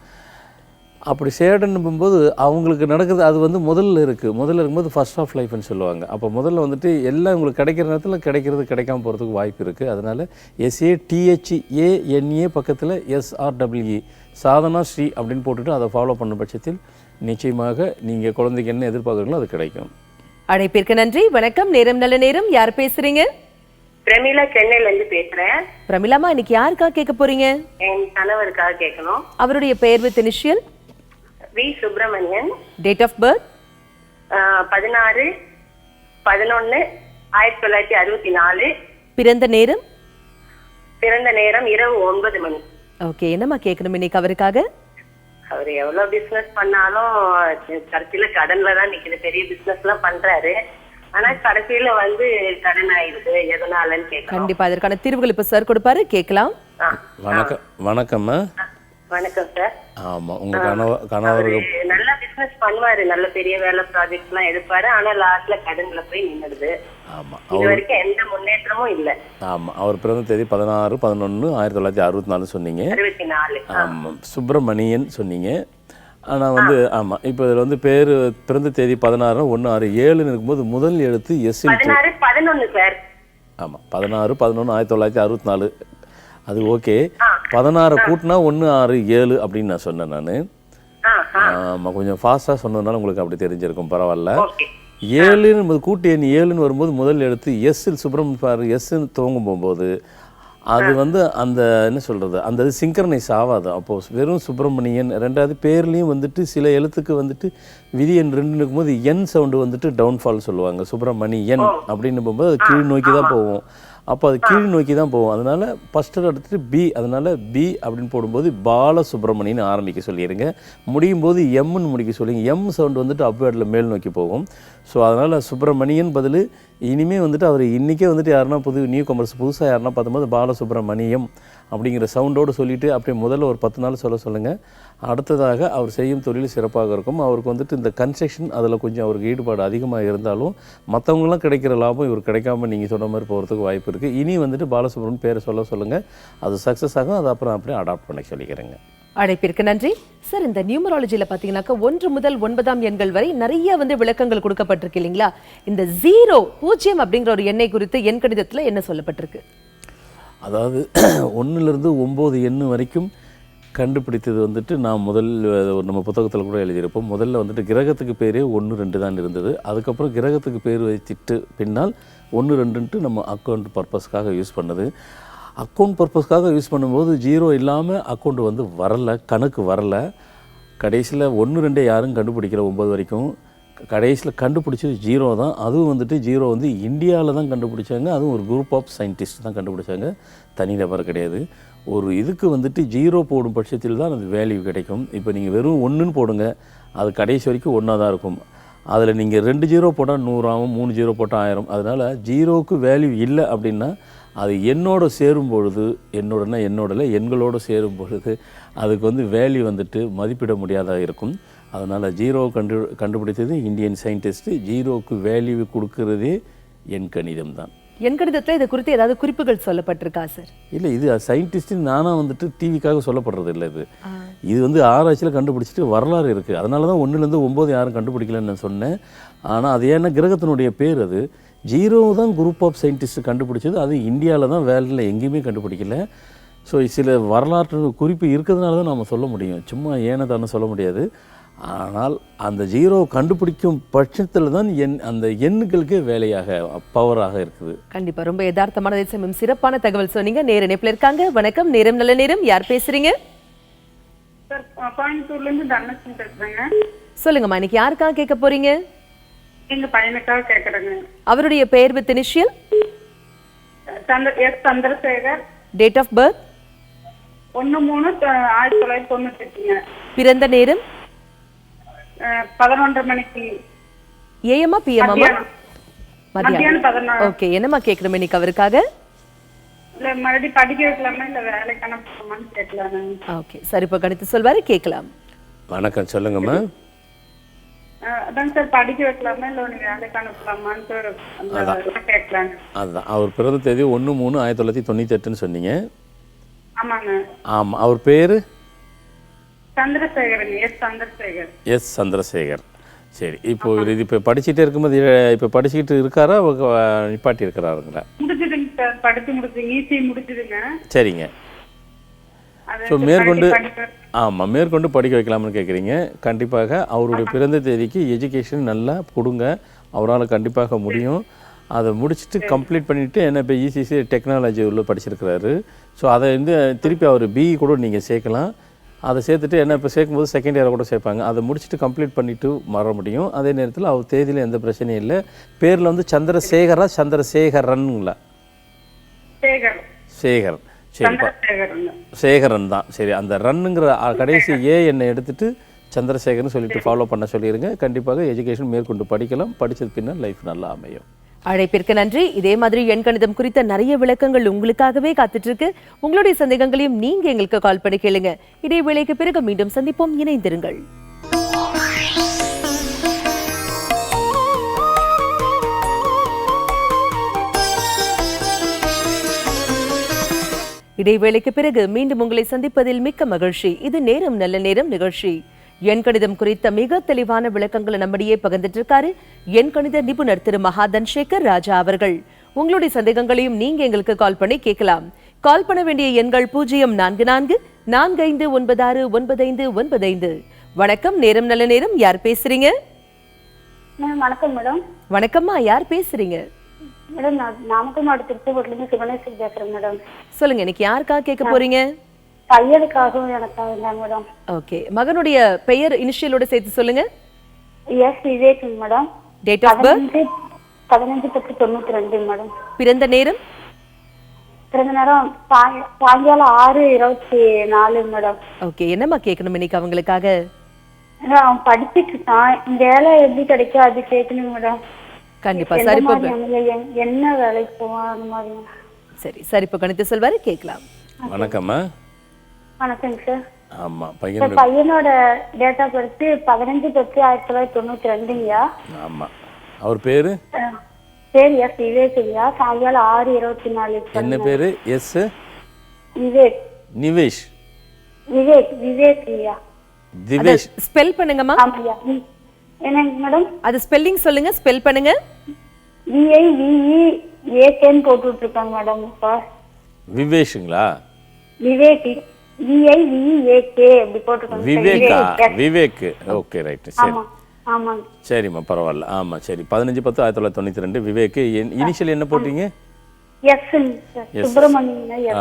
அப்படி சேடுன்னு போகும்போது அவங்களுக்கு நடக்குது அது வந்து முதல்ல இருக்கும்போது ஃபர்ஸ்ட் ஆஃப் லைஃப்னு சொல்லுவாங்க. அப்போ முதல்ல வந்துட்டு எல்லாம் உங்களுக்கு கிடைக்கிற நேரத்தில் கிடைக்காம போகிறதுக்கு வாய்ப்பு இருக்குது. அதனால் SATHANA பக்கத்தில் SREE சாதனா ஸ்ரீ அப்படின்னு போட்டுட்டு அதை ஃபாலோ பண்ண பட்சத்தில் நிச்சயமாக நீங்கள் குழந்தைக்கு என்ன எதிர்பார்க்குறீங்களோ அது கிடைக்கும். அழைப்பிற்கு நன்றி. வணக்கம், நேரம் நல்ல நேரம். யார் பேசுறீங்க? பிரமிளா, சென்னையில இருந்து பேசுறேன். பிரமிளாமா, இன்னைக்கு யாருக்காக கேட்க போறீங்க? என் கணவருக்காக கேட்கணும். அவருடைய பெயர் with initial? V Subramanian. Date of birth? 16/11/1964. பிறந்த நேரம்? பிறந்த நேரம் இரவு 9 மணி. ஓகே, என்னம்மா கேட்கணும் இன்னைக்கு அவருக்காக? அவர் எவ்வளவு பிசினஸ் பண்ணாலும் கடைசியில கடன்ல தான் நிக்குது. பெரிய பிசினஸ் எல்லாம் பண்றாரு, ஆனா கடைசியில வந்து கடன் ஆயிடுது. எதனாலன்னு கேட்கணும். கண்டிப்பா அதற்கான தீர்வுகள் இப்ப சார் கொடுப்பாரு, கேட்கலாம். வணக்கம்மா. வணக்கம் சார். ஆமா, உங்க கணவர் நல்ல பிசினஸ் பண்ணுவாரு, நல்ல பெரிய வேலை ப்ராஜெக்ட் எல்லாம் எடுப்பாரு. ஆனா லாஸ்ட்ல கடன்ல போய் நின்னுடுது. ஆமா, இது வரைக்கும் எந்த முன்னேற்றமும் இல்ல. ஆமா, அவர் பிறந்த தேதி 16/11/1964 சொன்னீங்க. 64. ஆமா, சுப்பிரமணியன் சொன்னீங்க. ஆனால் வந்து ஆமாம், இப்போ இதில் வந்து பேர் பிறந்த தேதி 16/1/6/7 இருக்கும்போது முதல் எழுத்து எஸ். 16/11 சார். ஆமாம், 16/11/1964. அது ஓகே. 16 கூட்டினா 1/6/7 அப்படின்னு நான் சொன்னேன் நான். ஆமாம், கொஞ்சம் ஃபாஸ்ட்டாக சொன்னதுனால உங்களுக்கு அப்படி தெரிஞ்சிருக்கும், பரவாயில்ல. 7 கூட்டு எண் 7ன்னு வரும்போது முதல் எழுத்து எஸ்ஸில் சுப்பிரமணியம் எஸ்ன்னு துவங்கும் போகும்போது அது வந்து அந்த என்ன சொல்கிறது, அந்த இது சிங்க்ரனைஸ் ஆகாது. அப்போது வெறும் சுப்பிரமணியன். ரெண்டாவது பேர்லேயும் வந்துட்டு சில எழுத்துக்கு வந்துட்டு விதி எண் 2 இருக்கும்போது என் சவுண்டு வந்துட்டு டவுன்ஃபால் சொல்லுவாங்க. சுப்பிரமணியன் அப்படின்னு போகும்போது அது கீழ் நோக்கி தான் போகும். அப்போ அது கீழ் நோக்கி தான் போகும். அதனால் ஃபஸ்ட்டு எடுத்துகிட்டு பி, அதனால் பி அப்படின்னு போடும்போது பாலசுப்ரமணியன் ஆரம்பிக்க சொல்லிடுங்க. முடியும் போது எம்னு முடிக்க சொல்லிங்க. எம் சவுண்டு வந்துட்டு அப்வேர்டில் மேல் நோக்கி போகும். ஸோ அதனால் சுப்பிரமணியன் பதில் இனிமேல் வந்துட்டு அவர் இன்றைக்கே வந்துட்டு யாருன்னா நியூ கமர்ஸ் புதுசாக யாருன்னா பார்க்கும்போது பாலசுப்ரமணியம் அப்படிங்கிற சவுண்டோடு சொல்லிவிட்டு அப்படியே முதல்ல ஒரு 10 நாள் சொல்லுங்கள். அடுத்ததாக அவர் செய்யும் தொழில் சிறப்பாக இருக்கும். அவருக்கு வந்துட்டு இந்த கன்ஸ்ட்ரக்ஷன் அதில் கொஞ்சம் அவருக்கு ஈடுபாடு அதிகமாக இருந்தாலும் மற்றவங்களாம் கிடைக்கிற லாபம் இவர் கிடைக்காம நீங்கள் சொன்ன மாதிரி போகிறதுக்கு வாய்ப்பு இருக்குது. இனி வந்துட்டு பாலசுப்ரமணியன் பேரை சொல்லுங்கள். அது சக்ஸஸ் ஆகும். அது அப்புறம் அப்படியே அடாப்ட் பண்ண சொல்லிக்கிறேங்க. அழைப்பிற்கு நன்றி சார். இந்த நியூமராலஜியில் பார்த்தீங்கன்னாக்கா 1 முதல் 9ஆம் எண்கள் வரை நிறைய வந்து விளக்கங்கள் கொடுக்கப்பட்டிருக்கு இல்லைங்களா? இந்த 0 அப்படிங்கிற ஒரு எண்ணை குறித்து எண் கணிதத்தில் என்ன சொல்லப்பட்டிருக்கு? அதாவது 1லிருந்து 9 எண் வரைக்கும் கண்டுபிடித்தது வந்துட்டு நான் நம்ம புத்தகத்தில் கூட எழுதியிருப்போம். முதல்ல வந்துட்டு கிரகத்துக்கு பேரே 1, 2 தான் இருந்தது. அதுக்கப்புறம் கிரகத்துக்கு பேர் வச்சுட்டு பின்னால் 1, 2ன்ட்டு நம்ம அக்கௌண்ட் பர்பஸ்க்காக யூஸ் பண்ணது. அக்கௌண்ட் பர்பஸ்க்காக யூஸ் பண்ணும்போது 0 இல்லாமல் அக்கௌண்ட் வந்து வரலை, கணக்கு வரலை. கடைசியில் 1, 2 யாரும் கண்டுபிடிக்கல 9 வரைக்கும். கடைசியில் கண்டுபிடிச்சது 0 தான். அதுவும் வந்துட்டு 0 வந்து இந்தியாவில் தான் கண்டுபிடிச்சாங்க. அதுவும் ஒரு குரூப் ஆஃப் சயின்டிஸ்ட் தான் கண்டுபிடிச்சாங்க, தனிநபர் கிடையாது. ஒரு இதுக்கு வந்துட்டு 0 போடும் பட்சத்தில் தான் அது வேல்யூ கிடைக்கும். இப்போ நீங்கள் வெறும் 1ன்னு போடுங்க, அது கடைசி வரைக்கும் 1ஆக தான் இருக்கும். அதில் நீங்கள் 2 0 போட்டால் 100 ஆகும், 3 0 போட்டால் 1000. அதனால் 0க்கு வேல்யூ இல்லை அப்படின்னா அது எண்ணோடு சேரும் பொழுது, என்னோடல எண்களோடு சேரும் பொழுது அதுக்கு வந்து வேல்யூ வந்துட்டு மதிப்பிட முடியாதாக இருக்கும். அதனால் 0 கண்டுபிடித்தது இந்தியன் சயின்டிஸ்ட்டு. 0க்கு வேல்யூ கொடுக்கறதே எண் கணிதம் தான். எண் கணிதத்தில் இதை குறித்து ஏதாவது குறிப்புகள் சொல்லப்பட்டிருக்கா சார்? இல்லை, இது சயின்டிஸ்ட்டு நானாக வந்துட்டு டிவிக்காக சொல்லப்படுறது இல்லை. இது வந்து ஆராய்ச்சியில் கண்டுபிடிச்சிட்டு வரலாறு இருக்குது. அதனால தான் 1லேருந்து 9 யாரும் கண்டுபிடிக்கலன்னு நான் சொன்னேன். ஆனால் அது ஏன்னா கிரகத்தினுடைய பேர் அது 0 தான் குரூப் ஆஃப் சயின்டிஸ்ட் கண்டுபிடிச்சது. அது இந்தியாவில் தான், வேர்ல்டில் எங்கேயுமே கண்டுபிடிக்கல. ஸோ சில வரலாற்று குறிப்பு இருக்கிறதுனால தான் நம்ம சொல்ல முடியும், சும்மா ஏனதானே சொல்ல முடியாது. ஆனால் அந்த 0 கண்டுபிடிக்கும் பட்சத்தில் தான் அந்த எண்ணுகளுக்கே வேலையாக பவராக இருக்குது. கண்டிப்பா ரொம்ப யதார்த்தமான சமயம் சிறப்பான தகவல் சொன்னீங்க. நேர இணைப்புல இருக்காங்க. வணக்கம், நேரம் நல்ல நேரம். யார் பேசுறீங்க? சார், கோயம்புத்தூர்ல இருந்து தனலட்சுமி பேசுறேங்க. சொல்லுங்கம்மா, இன்னைக்கு யாருக்காக கேட்க போறீங்க? எங்க பையனுக்காக கேக்குறேங்க. அவருடைய பெயர் with initial? Chandrasekhar. Date of birth? 1/3/1998. பிறந்த நேரம்? 11:30 மணிக்கு. ஏஎம்மா பிஎம்மா? மத்தியானம் 14. ஓகே, என்னம்மா கேட்கணும் இன்னைக்கு அவருக்காக? இல்ல மறுபடியும் படிக்க வைக்கலாமா இல்ல வேலைக்கு அனுப்பலாமான்னு கேட்கலாம். ஓகே, சரி, இப்போ கணித்து சொல்வாரு, கேட்கலாம். வணக்கம், சொல்லுங்கம்மா. அதான் சார் படிக்க வைக்கலாமா இல்லை ஒன்று வேலைக்கு அனுப்பலாமான்னு கேட்கலாங்க. அதுதான் அவர் பிறந்த தேதி 1/3/1998 சொன்னீங்க. ஆமாங்க. ஆமாம். அவர் பேர் சந்திரசேகரன். சந்திரசேகர். சந்திரசேகர். சரி. இப்போ இது இப்போ படிச்சுட்டே இருக்கும்போது இப்போ படிச்சுக்கிட்டு இருக்காரா நிப்பாட்டி இருக்கிறாருங்களா? முடிச்சுதுங்க சார். படிச்சு முடிச்சுங்க. ஈஸி முடிச்சுதுங்க. சரிங்க. ஸோ மேற்கொண்டு படிக்க வைக்கலாம்னு கேட்குறீங்க. கண்டிப்பாக அவருடைய பிறந்த தேதிக்கு எஜுகேஷன் நல்லா கொடுங்க. அவரால் கண்டிப்பாக முடியும். அதை முடிச்சுட்டு கம்ப்ளீட் பண்ணிவிட்டு என்ன இப்போ இசிசி டெக்னாலஜி உள்ள படிச்சிருக்கிறாரு. ஸோ அதை வந்து திருப்பி அவர் பிஇ கூட நீங்கள் சேர்க்கலாம். அதை சேர்த்துட்டு என்ன இப்போ சேர்க்கும்போது செகண்ட் இயரை கூட சேர்ப்பாங்க. அதை முடிச்சுட்டு கம்ப்ளீட் பண்ணிவிட்டு வர முடியும். அதே நேரத்தில் அவர் தேதியில் எந்த பிரச்சனையும் இல்லை. பேரில் வந்து சந்திரசேகரா சந்திரசேகரன்ங்களா? சேகர். சரி, சேகரன் தான். சரி, அந்த ரன்னுங்கிற கடைசி என்னை எடுத்துட்டு சந்திரசேகர்னு சொல்லிட்டு ஃபாலோ பண்ண சொல்லிடுங்க. கண்டிப்பாக எஜுகேஷன் மேற்கொண்டு படிக்கலாம். படித்தது பின்னால் லைஃப் நல்லா அமையும். அழைப்பிற்கு நன்றி. இதே மாதிரி எண்கணிதம் குறித்த நிறைய விளக்கங்கள் உங்களுக்காகவே காத்துட்டு இருக்கு. உங்களுடைய சந்தேகங்களையும் நீங்க எங்களுக்கு கால் பண்ணி கேளுங்க. இடைவேளைக்கு பிறகு மீண்டும் சந்திப்போம். இணைந்திருங்கள். இடைவேளைக்கு பிறகு மீண்டும் உங்களை சந்திப்பதில் மிக்க மகிழ்ச்சி. இது நேரம் நல்ல நேரம் நிகழ்ச்சி. எண்கணிதம் குறித்த மிக தெளிவான விளக்கங்களை நம்மிடையே பகிர்ந்துட்டு இருக்காரு எண்கணித நிபுணர் திரு மகாதன் சேகர் ராஜா அவர்கள். உங்களுடைய சந்தேகங்களையும் நீங்க எங்களுக்கு கால் பண்ணி கேட்கலாம். கால் பண்ண வேண்டிய எண்கள் 0444596995. வணக்கம். நேரம் நல்ல நேரம். யார் பேசுறீங்க? வணக்கம் மேடம். வணக்கம்மா. யார் பேசுறீங்க? மேடம் நான் நாமக்கல் மாவட்ட திருப்பூர்லேருந்து சிவனேஸ்வரி பேசுறேன் மேடம். சொல்லுங்க, இன்னைக்கு யாருக்காக கேட்க போறீங்க? பையனுக்காகவும் எனக்காக தான் மேடம். ஓகே. மகனுடைய பெயர் இனிஷியலோட சேர்த்து சொல்லுங்க. S Vivek madam. Date of birth 15/10/92 madam. பிறந்த நேரம்? பிறந்த நேரம் சாயங்காலம் 6:24 மேடம். ஓகே. என்னம்மா கேட்கணும் இன்னைக்கு அவங்களுக்காக? அவன் படிச்சுட்டு இருக்கான். வேலை எப்படி கிடைக்கும் அது கேட்கணும் மேடம். கண்டிப்பா. சரி, என்ன வேலைக்கு போவான் அந்த மாதிரி. சரி, சரிப்பா கணித்து சொல்வாரு, கேட்கலாம். வணக்கம்மா. வணக்கம் சார். ஆமா. பையனோட டேட் ஆஃப் பர்த் 15/10/1992. ஆமா. அவர் பேரு? பேர் எஸ் விவேக்யா. சாயங்காலம் 6:24. என்ன பேரு? எஸ் விவேக். நிவேஷ். விவேக்யா. திவேஷ். ஸ்பெல் பண்ணுங்கம்மா. ஆமாயா. என்னங்க மேடம்? அது ஸ்பெல்லிங் சொல்லுங்க. ஸ்பெல் பண்ணுங்க. VIVEAK போட்டுட்டு இருக்காங்க மேடம். விவேஷுங்களா? விவேக். VIVEAK அப்படி போட்டுருக்காங்க. விவேகா? விவேக். Okay, right. சரி. ஆமாங்க. சரிம்மா, பரவாயில்ல. ஆமா, சரி. 15/10/1992 விவேக். இனிஷியல் என்ன போட்டீங்க?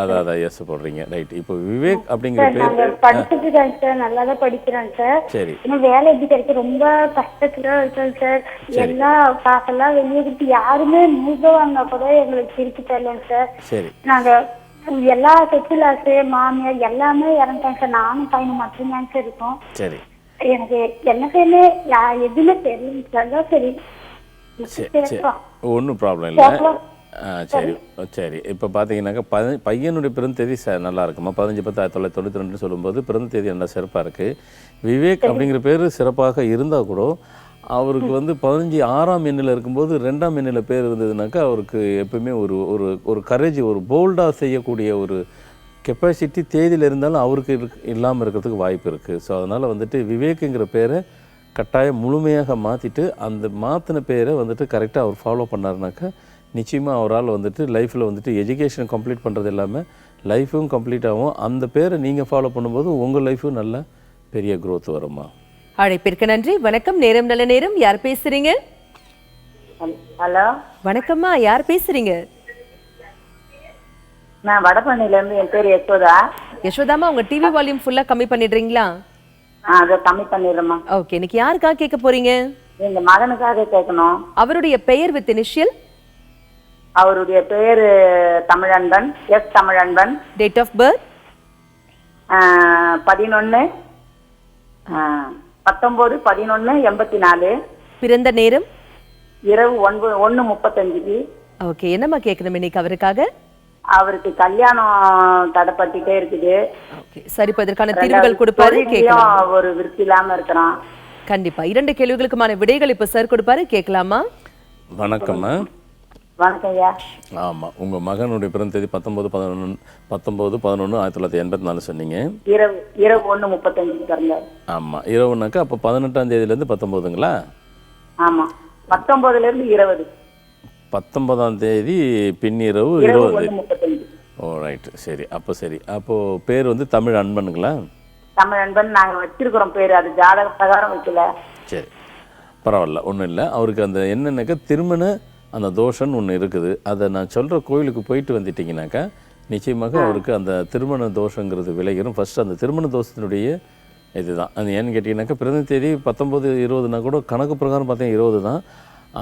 அதான் எஸ் போடுறீங்க. ரைட். இப்போ விவேக் அப்படிங்கிற பேர் படிச்சுட்டு இருக்காங்க சார். நல்லாதான் படிக்கிறாங்க சார். சரி. இன்னும் வேலை எப்படி கிடைக்கும் ரொம்ப கஷ்டத்துல இருக்காங்க சார். எல்லா காசெல்லாம் வெளியே கொடுத்து யாருமே மூக வாங்க கூட எங்களுக்கு திருப்பி தரலங்க சார். சரி. நாங்க எல்லா சொத்துலாசு மாமியார் எல்லாமே இறந்துட்டாங்க சார். நானும் பையனும் மட்டும்தான் சார் இருக்கோம். சரி. எனக்கு என்ன செய்யணும் எதுவுமே தெரியல சார். சரி, ஒன்றும் ப்ராப்ளம் இல்லை. சரி சரி. இப்போ பார்த்தீங்கன்னாக்கா பையனுடைய பிறந்த தேதி நல்லா இருக்குமா? 15/10/1992 சொல்லும்போது பிறந்த தேதி நல்லா சிறப்பாக இருக்குது. விவேக் அப்படிங்கிற பேர் சிறப்பாக இருந்தால் கூட அவருக்கு வந்து 15 எண்ணில் இருக்கும்போது 2ஆம் எண்ணில் பேர் இருந்ததுனாக்கா அவருக்கு எப்பவுமே ஒரு ஒரு ஒரு கரேஜ், ஒரு போல்டாக செய்யக்கூடிய ஒரு கெப்பாசிட்டி தேதியில் இருந்தாலும் அவருக்கு இல்லாமல் இருக்கிறதுக்கு வாய்ப்பு இருக்குது. ஸோ அதனால் வந்துட்டு விவேக்குங்கிற பேரை கட்டாயம் முழுமையாக மாற்றிட்டு அந்த மாற்றின பேரை வந்துட்டு கரெக்டாக அவர் ஃபாலோ பண்ணாருனாக்கா நிச்சயமாக அவரால் வந்துட்டு லைஃப்பில் வந்துட்டு எஜுகேஷன் கம்ப்ளீட் பண்ணுறது இல்லாமல் லைஃபும் கம்ப்ளீட் ஆகும். அந்த பேரை நீங்கள் ஃபாலோ பண்ணும்போது உங்கள் லைஃபும் நல்ல பெரிய க்ரோத் வருமா. அழைப்பிற்கு நன்றி. வணக்கம். நேரம் நல்ல நேரம். யார் பேசுறீங்க? ஹலோ. வணக்கம்மா. யார் பேசுறீங்க? நான் வடபழனிலேருந்து. என் பேர் யசோதா. யசோதாமா, உங்க டிவி வால்யூம் ஃபுல்லா கம்மி பண்ணிடுறீங்களா? அதை கம்மி பண்ணிடுறேம்மா. ஓகே. இன்னைக்கு யாருக்காக கேட்க போறீங்க? எங்க மகனுக்காக கேட்கணும். அவருடைய பெயர் வித் இனிஷியல்? அவருடைய பேரு Tamilanban. S Tamilanban. Date of birth 19/11/84. பிறந்த நேரம்? இரவு 1:35. ஓகே. என்னம்மா கேட்கணும் இன்னைக்கு அவருக்காக? அவருக்கு கல்யாணம் தடைப்பட்டுட்டே இருக்குது. ஓகே. சரி, இதற்கான தீர்வுகள் கொடுப்பாரு, கேட்கலாம். ஒரு விருத்தி இல்லாம இருக்கிறான். கண்டிப்பா 2 கேள்விகளுக்குமான விடைகள் இப்ப சார் கொடுப்பாரு, கேட்கலாமா? வணக்கம்மா. வணக்கம் ஐயா. ஆமாம், உங்கள் மகனுடைய பிறந்த தேதி 19/11/1984 சொன்னீங்க. இரவு 1:35 பிறந்தார். ஆமாம், இரவுனாக்கா அப்போ 18ஆம் தேதியிலேருந்து 19ங்களா? ஆமாம், 19லேருந்து 20. 19ஆம் தேதி பின்னிரவு 20 தேதி. 1:35. ஓ ரைட்டு, சரி. அப்போது பேர் வந்து தமிழ் அன்பனுங்களா? தமிழ் அன்பன் நாங்கள் வச்சிருக்கிறோம் பேர், அது ஜாதக பிரகாரம் வைக்கல. சரி, பரவாயில்ல, ஒன்றும் இல்லை. அவருக்கு அந்த என்னென்னாக்கா திருமண அந்த தோஷம்னு ஒன்று இருக்குது. அதை நான் சொல்கிற கோயிலுக்கு போயிட்டு வந்துட்டிங்கனாக்கா நிச்சயமாக அவருக்கு அந்த திருமண தோஷங்கிறது விளைகிறோம். ஃபஸ்ட்டு அந்த திருமண தோஷத்தினுடைய இதுதான். அது ஏன்னு கேட்டிங்கனாக்கா பிறந்த தேதி 19-20னா கூட கணக்கு பிரகாரம் பார்த்தீங்கன்னா 20 தான்.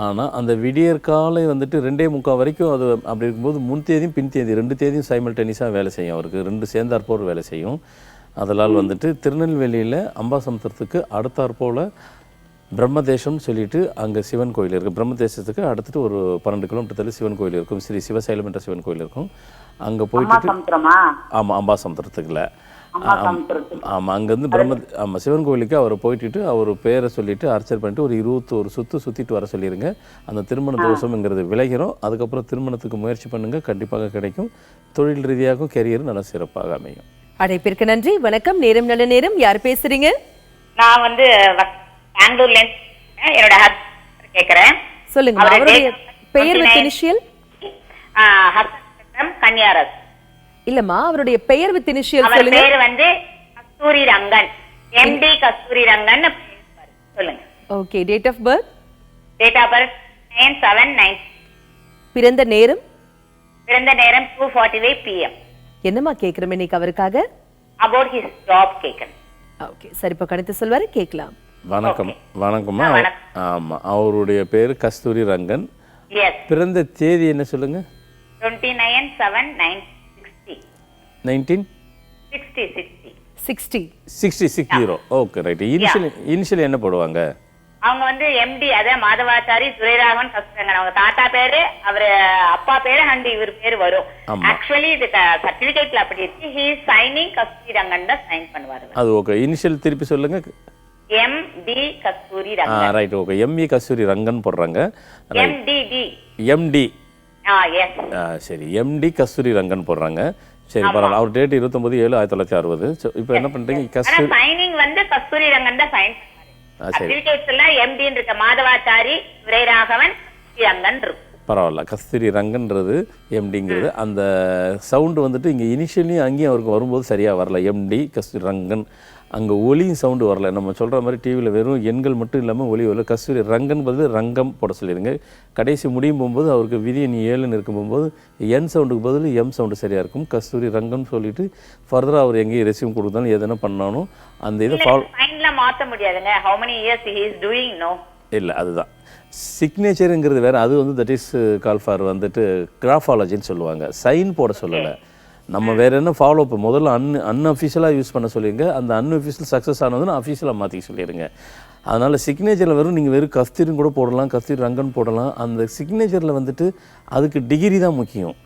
ஆனால் அந்த விடியற் காலை வந்துட்டு 2:45 வரைக்கும் அது அப்படி இருக்கும்போது முன் தேதியும் பின் தேதி 2 தேதியும் சைமல்டேனியஸாக வேலை செய்யும். அவருக்கு 2 சேர்ந்தாற்போர் வேலை செய்யும். அதனால் வந்துட்டு திருநெல்வேலியில் அம்பாசமுத்திரத்துக்கு அடுத்தாற்போல் பிரம்மதேசம்னு சொல்லிட்டு அங்கே சிவன் கோயில் இருக்குது. பிரம்மதேசத்துக்கு அடுத்துட்டு ஒரு 12 கிலோமீட்டர் தள்ளி சிவன் கோயில் இருக்கும். ஸ்ரீ சிவசைலம் என்ற சிவன் கோயில் இருக்கும். அங்கே போயிட்டு ஆமாம், அம்பாசமுத்திரத்துக்குல ஆமாம், அங்கேருந்து சிவன் கோயிலுக்கு அவரை போயிட்டு அவர் பேரை சொல்லிவிட்டு அர்ச்சனை பண்ணிட்டு ஒரு 21 சுற்றிட்டு வர சொல்லிடுங்க. அந்த திருமண தோஷம்ங்கிறது விளைகிறோம். அதுக்கப்புறம் திருமணத்துக்கு முயற்சி பண்ணுங்கள், கண்டிப்பாக கிடைக்கும். தொழில் ரீதியாகவும் கெரியர் நல்லா சிறப்பாக அமையும். அழைப்பிற்கு நன்றி. வணக்கம், நேரம் நல்ல நேரம். யார் பேசுறீங்க? நான் வந்து பெங்களூர்ல என்னோட ஹஸ்பண்ட் கேக்குறேன். சொல்லுங்க. அவருடைய பெயர் வித் இனிஷியல்? ஹஸ்பண்ட் கன்னியாரஸ். இல்லம்மா, அவருடைய பெயர் வித் இனிஷியல் அவர் சொல்லுங்க. பேர் வந்து கஸ்தூரி ரங்கன், எம்டி கஸ்தூரி ரங்கன் சொல்லுங்க. Okay. Date of birth? Date of birth 9/7/9. பிறந்த நேரம்? பிறந்த நேரம் 2:45 PM. என்னம்மா கேக்குறோம் இன்னைக்கு அவருக்காக? அபவுட் ஹிஸ் ஜாப் கேக்குறேன். ஓகே, சரி, இப்போ கணித்து சொல்வாரு, கேட்கலாம். வணக்கம்மா. ஆமாம், அவருடைய பேர் கஸ்தூரி ரங்கன். பிறந்த தேதி என்ன சொல்லுங்க? 29/7/1960. Okay, right. இனிஷியல் என்ன போடுவாங்க? அவங்க வந்து எம்டி, அதே மாதவாச்சாரி துரைராகவன் கஸ்தூரங்கன். அவங்க தாத்தா பேரு, அவரு அப்பா பேரு அண்ட் இவர் பேரு வரும். ஆக்சுவலி இது சர்டிபிகேட்ல அப்படி இருக்கு. He is signing Kasturi Rangan தான் சைன் பண்ணுவாரு. அது ஓகே. இனிஷியல் திருப்பி சொல்லுங்க. எம்டி கஸ்தூரி Rangan. Right, okay. M E Kasturi Rangan போடுறாங்க. எம்டி சரி, எம்டி கஸ்தூரி ரங்கன் போடுறாங்க. சரி, பரவாயில்ல. அவர் டேட் 29/7/1960. இப்போ என்ன பண்றீங்க? கஸ்தூரி சைனிங் வந்து கஸ்தூரி ரங்கன் தான் சைன். சர்டிபிகேட்ஸ்ல எம்டின்னு இருக்க மாதவாச்சாரி துரைராகவன் ரங்கன் இருக்கு. பரவாயில்ல. கஸ்தூரி ரங்கன்றது எம்டிங்கிறது அந்த சவுண்டு வந்துட்டு இங்கே இனிஷியலி அங்கேயும் அவருக்கு வரும்போது சரியாக வரல. எம்டி கஸ்தூரி ரங்கன், அங்கே ஒலியும் சவுண்டு வரல. நம்ம சொல்கிற மாதிரி டிவியில் வெறும் எண்கள் மட்டும் இல்லாமல் ஒலி வரல. கஸ்தூரி ரங்கன் பதில் ரங்கம் போட சொல்லிடுங்க. கடைசி முடியும் போகும்போது அவருக்கு விதியை நீ 7ன்னு இருக்கும் போகும்போது என் சவுண்டுக்கு பதில் எம் சவுண்டு சரியாக இருக்கும். கஸ்தூரி ரங்கன் சொல்லிட்டு ஃபர்தராக அவர் எங்கேயும் ரெசியூம் கொடுத்தாலும் எதனா பண்ணாலும் அந்த இதை ஃபாலோ மாற்ற முடியாதுங்க. how many years he is doing? no இல்லை, அதுதான் சிக்னேச்சருங்கிறது வேறு. அது வந்து தட் இஸ் கால் ஃபார் வந்துட்டு கிராஃபாலஜின்னு சொல்லுவாங்க. சைன் போட சொல்லலை. நம்ம வேறு என்ன ஃபாலோ இப்போ முதல்ல அன்அஃபிஷியலாக யூஸ் பண்ண சொல்லிடுங்க. அந்த அன்அஃபிஷியல் சக்ஸஸ் ஆனதுன்னு அஃபிஷியலாக மாற்றி சொல்லிடுங்க. அதனால் சிக்னேச்சரில் வெறும் நீங்கள் வெறும் கஸ்தூரின்னு கூட போடலாம், கஸ்தூரி ரங்கன் போடலாம். அந்த சிக்னேச்சரில் வந்துட்டு அதுக்கு டிகிரி தான் முக்கியம்.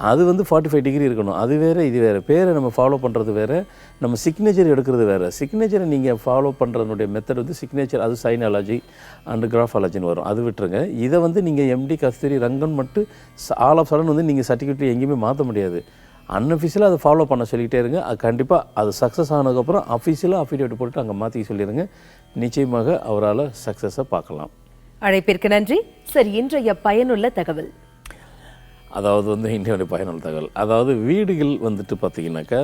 அது வந்து 45 டிகிரி இருக்கணும். அது வேறு, இது வேறு. பேரை நம்ம ஃபாலோ பண்ணுறது வேறு, நம்ம சிக்னேச்சர் எடுக்கிறது வேறு. சிக்னேச்சரை நீங்கள் ஃபாலோ பண்ணுறதுனுடைய மெத்தட் வந்து சிக்னேச்சர், அது சைனாலஜி அண்டு கிராஃபாலஜின்னு வரும். அது விட்டுருங்க. இதை வந்து நீங்கள் எம்டி கஸ்தூரி ரங்கன் மட்டும் ஆல் ஆஃப் சடன் வந்து நீங்கள் சர்டிஃபிகேட் எங்கேயுமே மாற்ற முடியாது. அன்அஃபிஷியலாக அதை ஃபாலோ பண்ண சொல்லிகிட்டே இருங்க. அது கண்டிப்பாக அது சக்ஸஸ் ஆனதுக்கப்புறம் அஃபிஷியலாக அஃபிடேவிட் போட்டு அங்கே மாற்றி சொல்லிடுங்க. நிச்சயமாக அவரால் சக்ஸஸை பார்க்கலாம். அழைப்பிற்கு நன்றி. சரி, இன்றைய பயனுள்ள தகவல். அதாவது வந்து இந்தியாவுடைய பயனுள்ள தகவல், அதாவது வீடுகள் வந்துட்டு பார்த்திங்கனாக்கா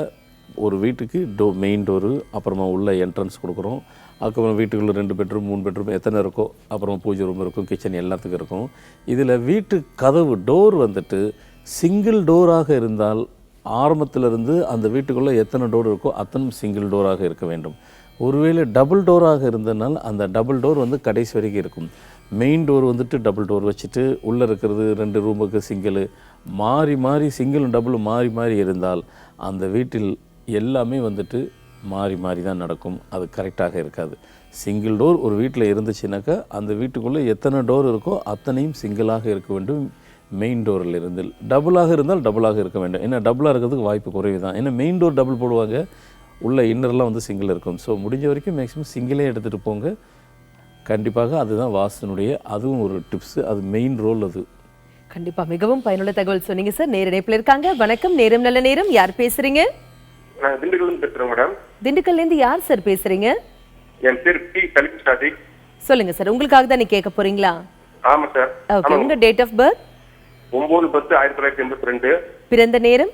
ஒரு வீட்டுக்கு மெயின் டோரு, அப்புறமா உள்ள என்ட்ரன்ஸ் கொடுக்குறோம். அதுக்கப்புறம் வீட்டுக்குள்ளே 2 பெட்ரூம் 3 பெட்ரூம் எத்தனை இருக்கோ, அப்புறமா பூஜை ரூம் இருக்கும், கிச்சன் எல்லாத்துக்கும் இருக்கும். இதில் வீட்டு கதவு டோர் வந்துட்டு சிங்கிள் டோராக இருந்தால் ஆரம்பத்திலிருந்து அந்த வீட்டுக்குள்ளே எத்தனை டோர் இருக்கோ அத்தனை சிங்கிள் டோராக இருக்க வேண்டும். ஒருவேளை டபுள் டோராக இருந்ததுனால் அந்த டபுள் டோர் வந்து கடைசி வரைக்கும் இருக்கும். மெயின் டோர் வந்துட்டு டபுள் டோர் வச்சுட்டு உள்ளே இருக்கிறது 2 ரூமுக்கு சிங்கிள், மாறி மாறி சிங்கிளும் டபுளும் மாறி மாறி இருந்தால் அந்த வீட்டில் எல்லாமே வந்துட்டு மாறி மாறி தான் நடக்கும். அது கரெக்டாக இருக்காது. சிங்கிள் டோர் ஒரு வீட்டில் இருந்துச்சுனாக்கா அந்த வீட்டுக்குள்ளே எத்தனை டோர் இருக்கோ அத்தனையும் சிங்கிளாக இருக்க வேண்டும் மெயின் டோரில் இருந்து. டபுளாக இருந்தால் டபுளாக இருக்க வேண்டும். ஏன்னா டபுளாக இருக்கிறதுக்கு வாய்ப்பு குறைவு தான். ஏன்னா மெயின் டோர் டபுள் போடுவாங்க, உள்ள இன்னர்லாம் வந்து சிங்கிள் இருக்கும். ஸோ முடிஞ்ச வரைக்கும் மேக்ஸிமம் சிங்கிளே எடுத்துகிட்டு போங்க. கண்டிப்பாக அதுதான் வாஸ்துனுடைய அதுவும் ஒரு டிப்ஸ், அது மெயின் ரோல் அது. கண்டிப்பா மிகவும் பயனுள்ள தகவல் சொன்னீங்க சார். நேர இணைப்புல இருக்காங்க. வணக்கம், நேரம் நல்ல நேரம். யார் பேசுறீங்க? நான் திண்டுக்கல்ல பேசுறேன் மேடம். திண்டுக்கல்ல இருந்து யார் சார் பேசுறீங்க? என் பேர் பி சலீம் சாதிக். சொல்லுங்க சார், உங்களுக்காக தான் நீ கேட்க போறீங்களா? ஆமா சார். ஓகே, உங்க டேட் ஆஃப் பர்த்? 9/10/1982. பிறந்த நேரம்?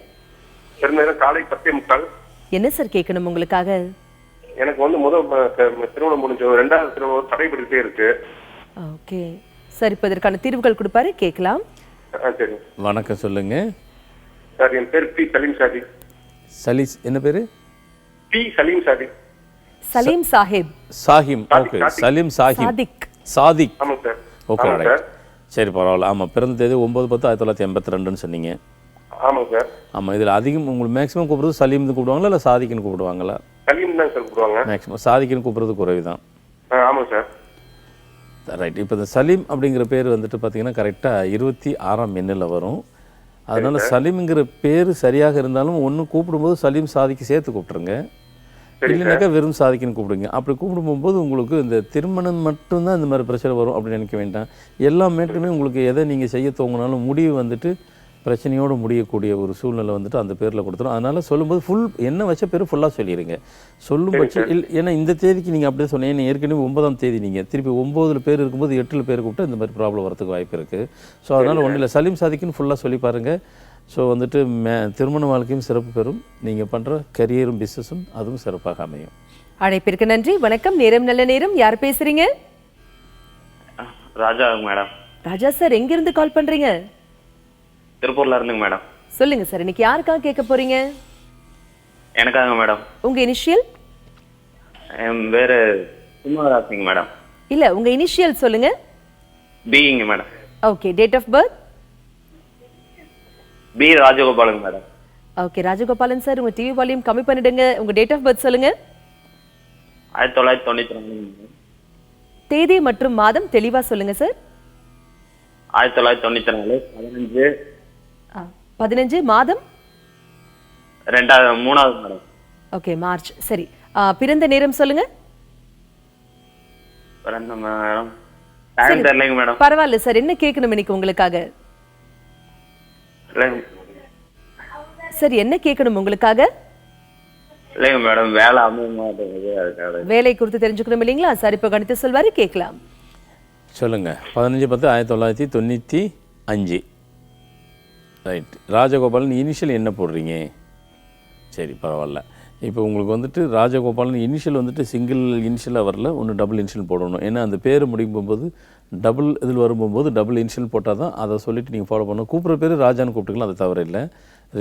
பிறந்த நேரம் காலை 10:45. என்ன சார் கேட்கணும் உங்களுக்காக? எனக்கு வந்து திருமணம் முடிஞ்ச ரெண்டாவது திருமணம் தடைபட்டுட்டே இருக்கு. ஓகே சார், இப்போ இதற்கான தீர்வுகள் கொடுப்பாரு, கேட்கலாம். சரி. வணக்கம், சொல்லுங்க சார். என் பேர் பி சலீம் சாதிக். என்ன பேரு? பி சலீம் சாதிக். சலீம் சாஹிப். சாஹிம். ஓகே, சலீம் சாஹிம். சாதிக். ஆமாம் சார். Okay, right. சரி, பரவாயில்ல. ஆமாம், பிறந்த தேதி 9/10/1982 சொன்னீங்க. ஆமாம் சார். ஆமாம், இதில் அதிகம் உங்களுக்கு மேக்ஸிமம் கூப்பிடுறது சலீம்னு கூப்பிடுவாங்களா இல்லை சாதிக்குன்னு கூப்பிடுவாங்களா? சலீம் தான் சார் கூப்பிடுவாங்க. மேக்ஸிமம் சாதிக்குன்னு கூப்பிடுறது குறைவு தான். ஆமாம் சார். ரைட். இப்போ இந்த சலீம் அப்படிங்கிற பேர் வந்துட்டு பார்த்தீங்கன்னா கரெக்டாக 26ஆம் எண்ணில் வரும். அதனால சலீம்ங்கிற பேர் சரியாக இருந்தாலும் ஒன்று கூப்பிடும்போது சலீம் சாதிக்கு சேர்த்து கூப்பிட்ருங்க, இல்லைனாக்கா வெறும் சாதிக்குன்னு கூப்பிடுங்க. அப்படி கூப்பிடும்போது உங்களுக்கு இந்த திருமணம் மட்டும்தான் இந்த மாதிரி பிரச்சனை வரும் அப்படின்னு நினைக்க வேண்டாம். எல்லா மேட்டுமே உங்களுக்கு எதை நீங்கள் செய்ய தோங்கினாலும் முடிவு வந்துட்டு பிரச்சனையோடு முடியக்கூடிய ஒரு சூழ்நிலை வந்துட்டு அந்த பேரில் கொடுத்துரும். அதனால் சொல்லும்போது என்ன வச்ச பேர் ஃபுல்லாக சொல்லிடுங்க. சொல்லும் பட்சம் ஏன்னா இந்த தேதிக்கு நீங்கள் அப்படியே சொன்னீங்க, ஏற்கனவே 9ஆம் தேதி நீங்கள் திருப்பி 9 பேர் இருக்கும்போது 8 பேர் கூப்பிட்டு இந்த மாதிரி ப்ராப்ளம் வரதுக்கு வாய்ப்பு இருக்குது. ஸோ அதனால் ஒன்றும் இல்லை, சலீம் சாதிக்குன்னு ஃபுல்லாக சொல்லி பாருங்கள். ஸோ வந்துட்டு திருமண வாழ்க்கையும் சிறப்பு பெறும், நீங்கள் பண்ணுற கரியரும் பிஸ்னஸும் அதுவும் சிறப்பாக அமையும். அழைப்பிற்கு நன்றி. வணக்கம், நேரம் நல்ல நேரம். யார் பேசுறீங்க? ராஜா மேடம். ராஜா சார், எங்கிருந்து கால் பண்றீங்க? திருப்பூர்ல இருந்துங்க மேடம். சொல்லுங்க சார், இன்னைக்கு யாருக்காக கேட்க போறீங்க? எனக்காக மேடம். உங்க இனிஷியல்? என் பேரு சிம்மராசிங்க மேடம். இல்ல, உங்க இனிஷியல் சொல்லுங்க. பிங்க madam. Okay, date of birth? P Rajagopalan madam. Okay Rajagopalan sir, உங்க டிவி வால்யூம் கம்மி பண்ணிடுங்க. உங்க டேட் ஆஃப் பர்த் சொல்லுங்க. 1992. தேதி மற்றும் மாதம் தெளிவா சொல்லுங்க சார். 1994 15 மாதம் 3வது மேடம். Okay, March. சரி, பிறந்த நேரம் சொல்லுங்க. பிறந்த மேடம் டைம் தெரியலங்க மேடம். பரவாயில்ல சார், என்ன கேட்கணும் இன்னைக்கு உங்களுக்காக? சரி, என்ன கேட்கணும் உங்களுக்காக? இல்லைங்க மேடம், வேலை அமைய மாட்டேங்குது. வேலை குறித்து தெரிஞ்சுக்கணும் இல்லைங்களா? சார் இப்போ கணித்து சொல்வாரு, கேட்கலாம். சொல்லுங்கள். 15/10/1995. ரைட். ராஜகோபாலன் இனிஷியல் என்ன போடுறீங்க? சரி, பரவாயில்ல. இப்போ உங்களுக்கு வந்துட்டு ராஜகோபாலன் இனிஷியல் வந்துட்டு சிங்கிள் இனிஷியலாக வரல, ஒன்று டபுள் இனிஷியல் போடணும். ஏன்னா அந்த பேர் முடிக்கும் போது டபுள் இதில் வரும்போது டபுள் இனிஷியல் போட்டால் தான் அதை சொல்லிவிட்டு நீங்கள் ஃபாலோ பண்ணணும். கூப்பிட்ற பேர் ராஜான்னு கூப்பிட்டுக்கலாம், அது தவறு இல்லை.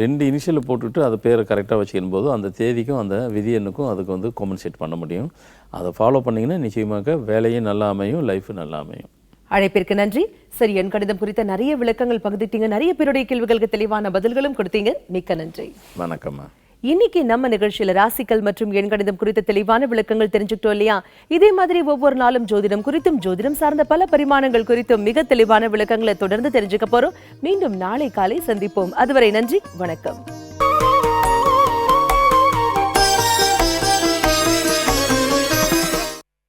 2 இனிஷியலை போட்டுவிட்டு அதை பேரை கரெக்டாக வச்சுக்கும் போது அந்த தேதிக்கும் அந்த விதி எண்ணுக்கும் அதுக்கு வந்து காம்பன்சேட் பண்ண முடியும். அதை ஃபாலோ பண்ணிங்கன்னா நிச்சயமாக வேலையும் நல்லா அமையும், லைஃபும் நல்லா அமையும். அழைப்பிற்கு நன்றி. சரி, என் கடிதம் குறித்த நிறைய விளக்கங்கள் பகிர்ந்துட்டீங்க, நிறைய பேருடைய கேள்விகளுக்கு தெளிவான பதில்களும் கொடுத்தீங்க. மிக்க நன்றி. வணக்கம்மா. இன்னைக்கு நம்ம நிகழ்ச்சியில ராசிக்கல் மற்றும் எண் கணிதம் குறித்த தெளிவான விளக்கங்கள் தெரிஞ்சுக்கிட்டோம் இல்லையா? இதே மாதிரி ஒவ்வொரு நாளும் ஜோதிடம் குறித்தும் ஜோதிடம் சார்ந்த பல பரிமாணங்கள் குறித்தும் மிக தெளிவான விளக்கங்களை தொடர்ந்து தெரிஞ்சுக்க போறோம். மீண்டும் நாளை காலை சந்திப்போம். அதுவரை நன்றி, வணக்கம்.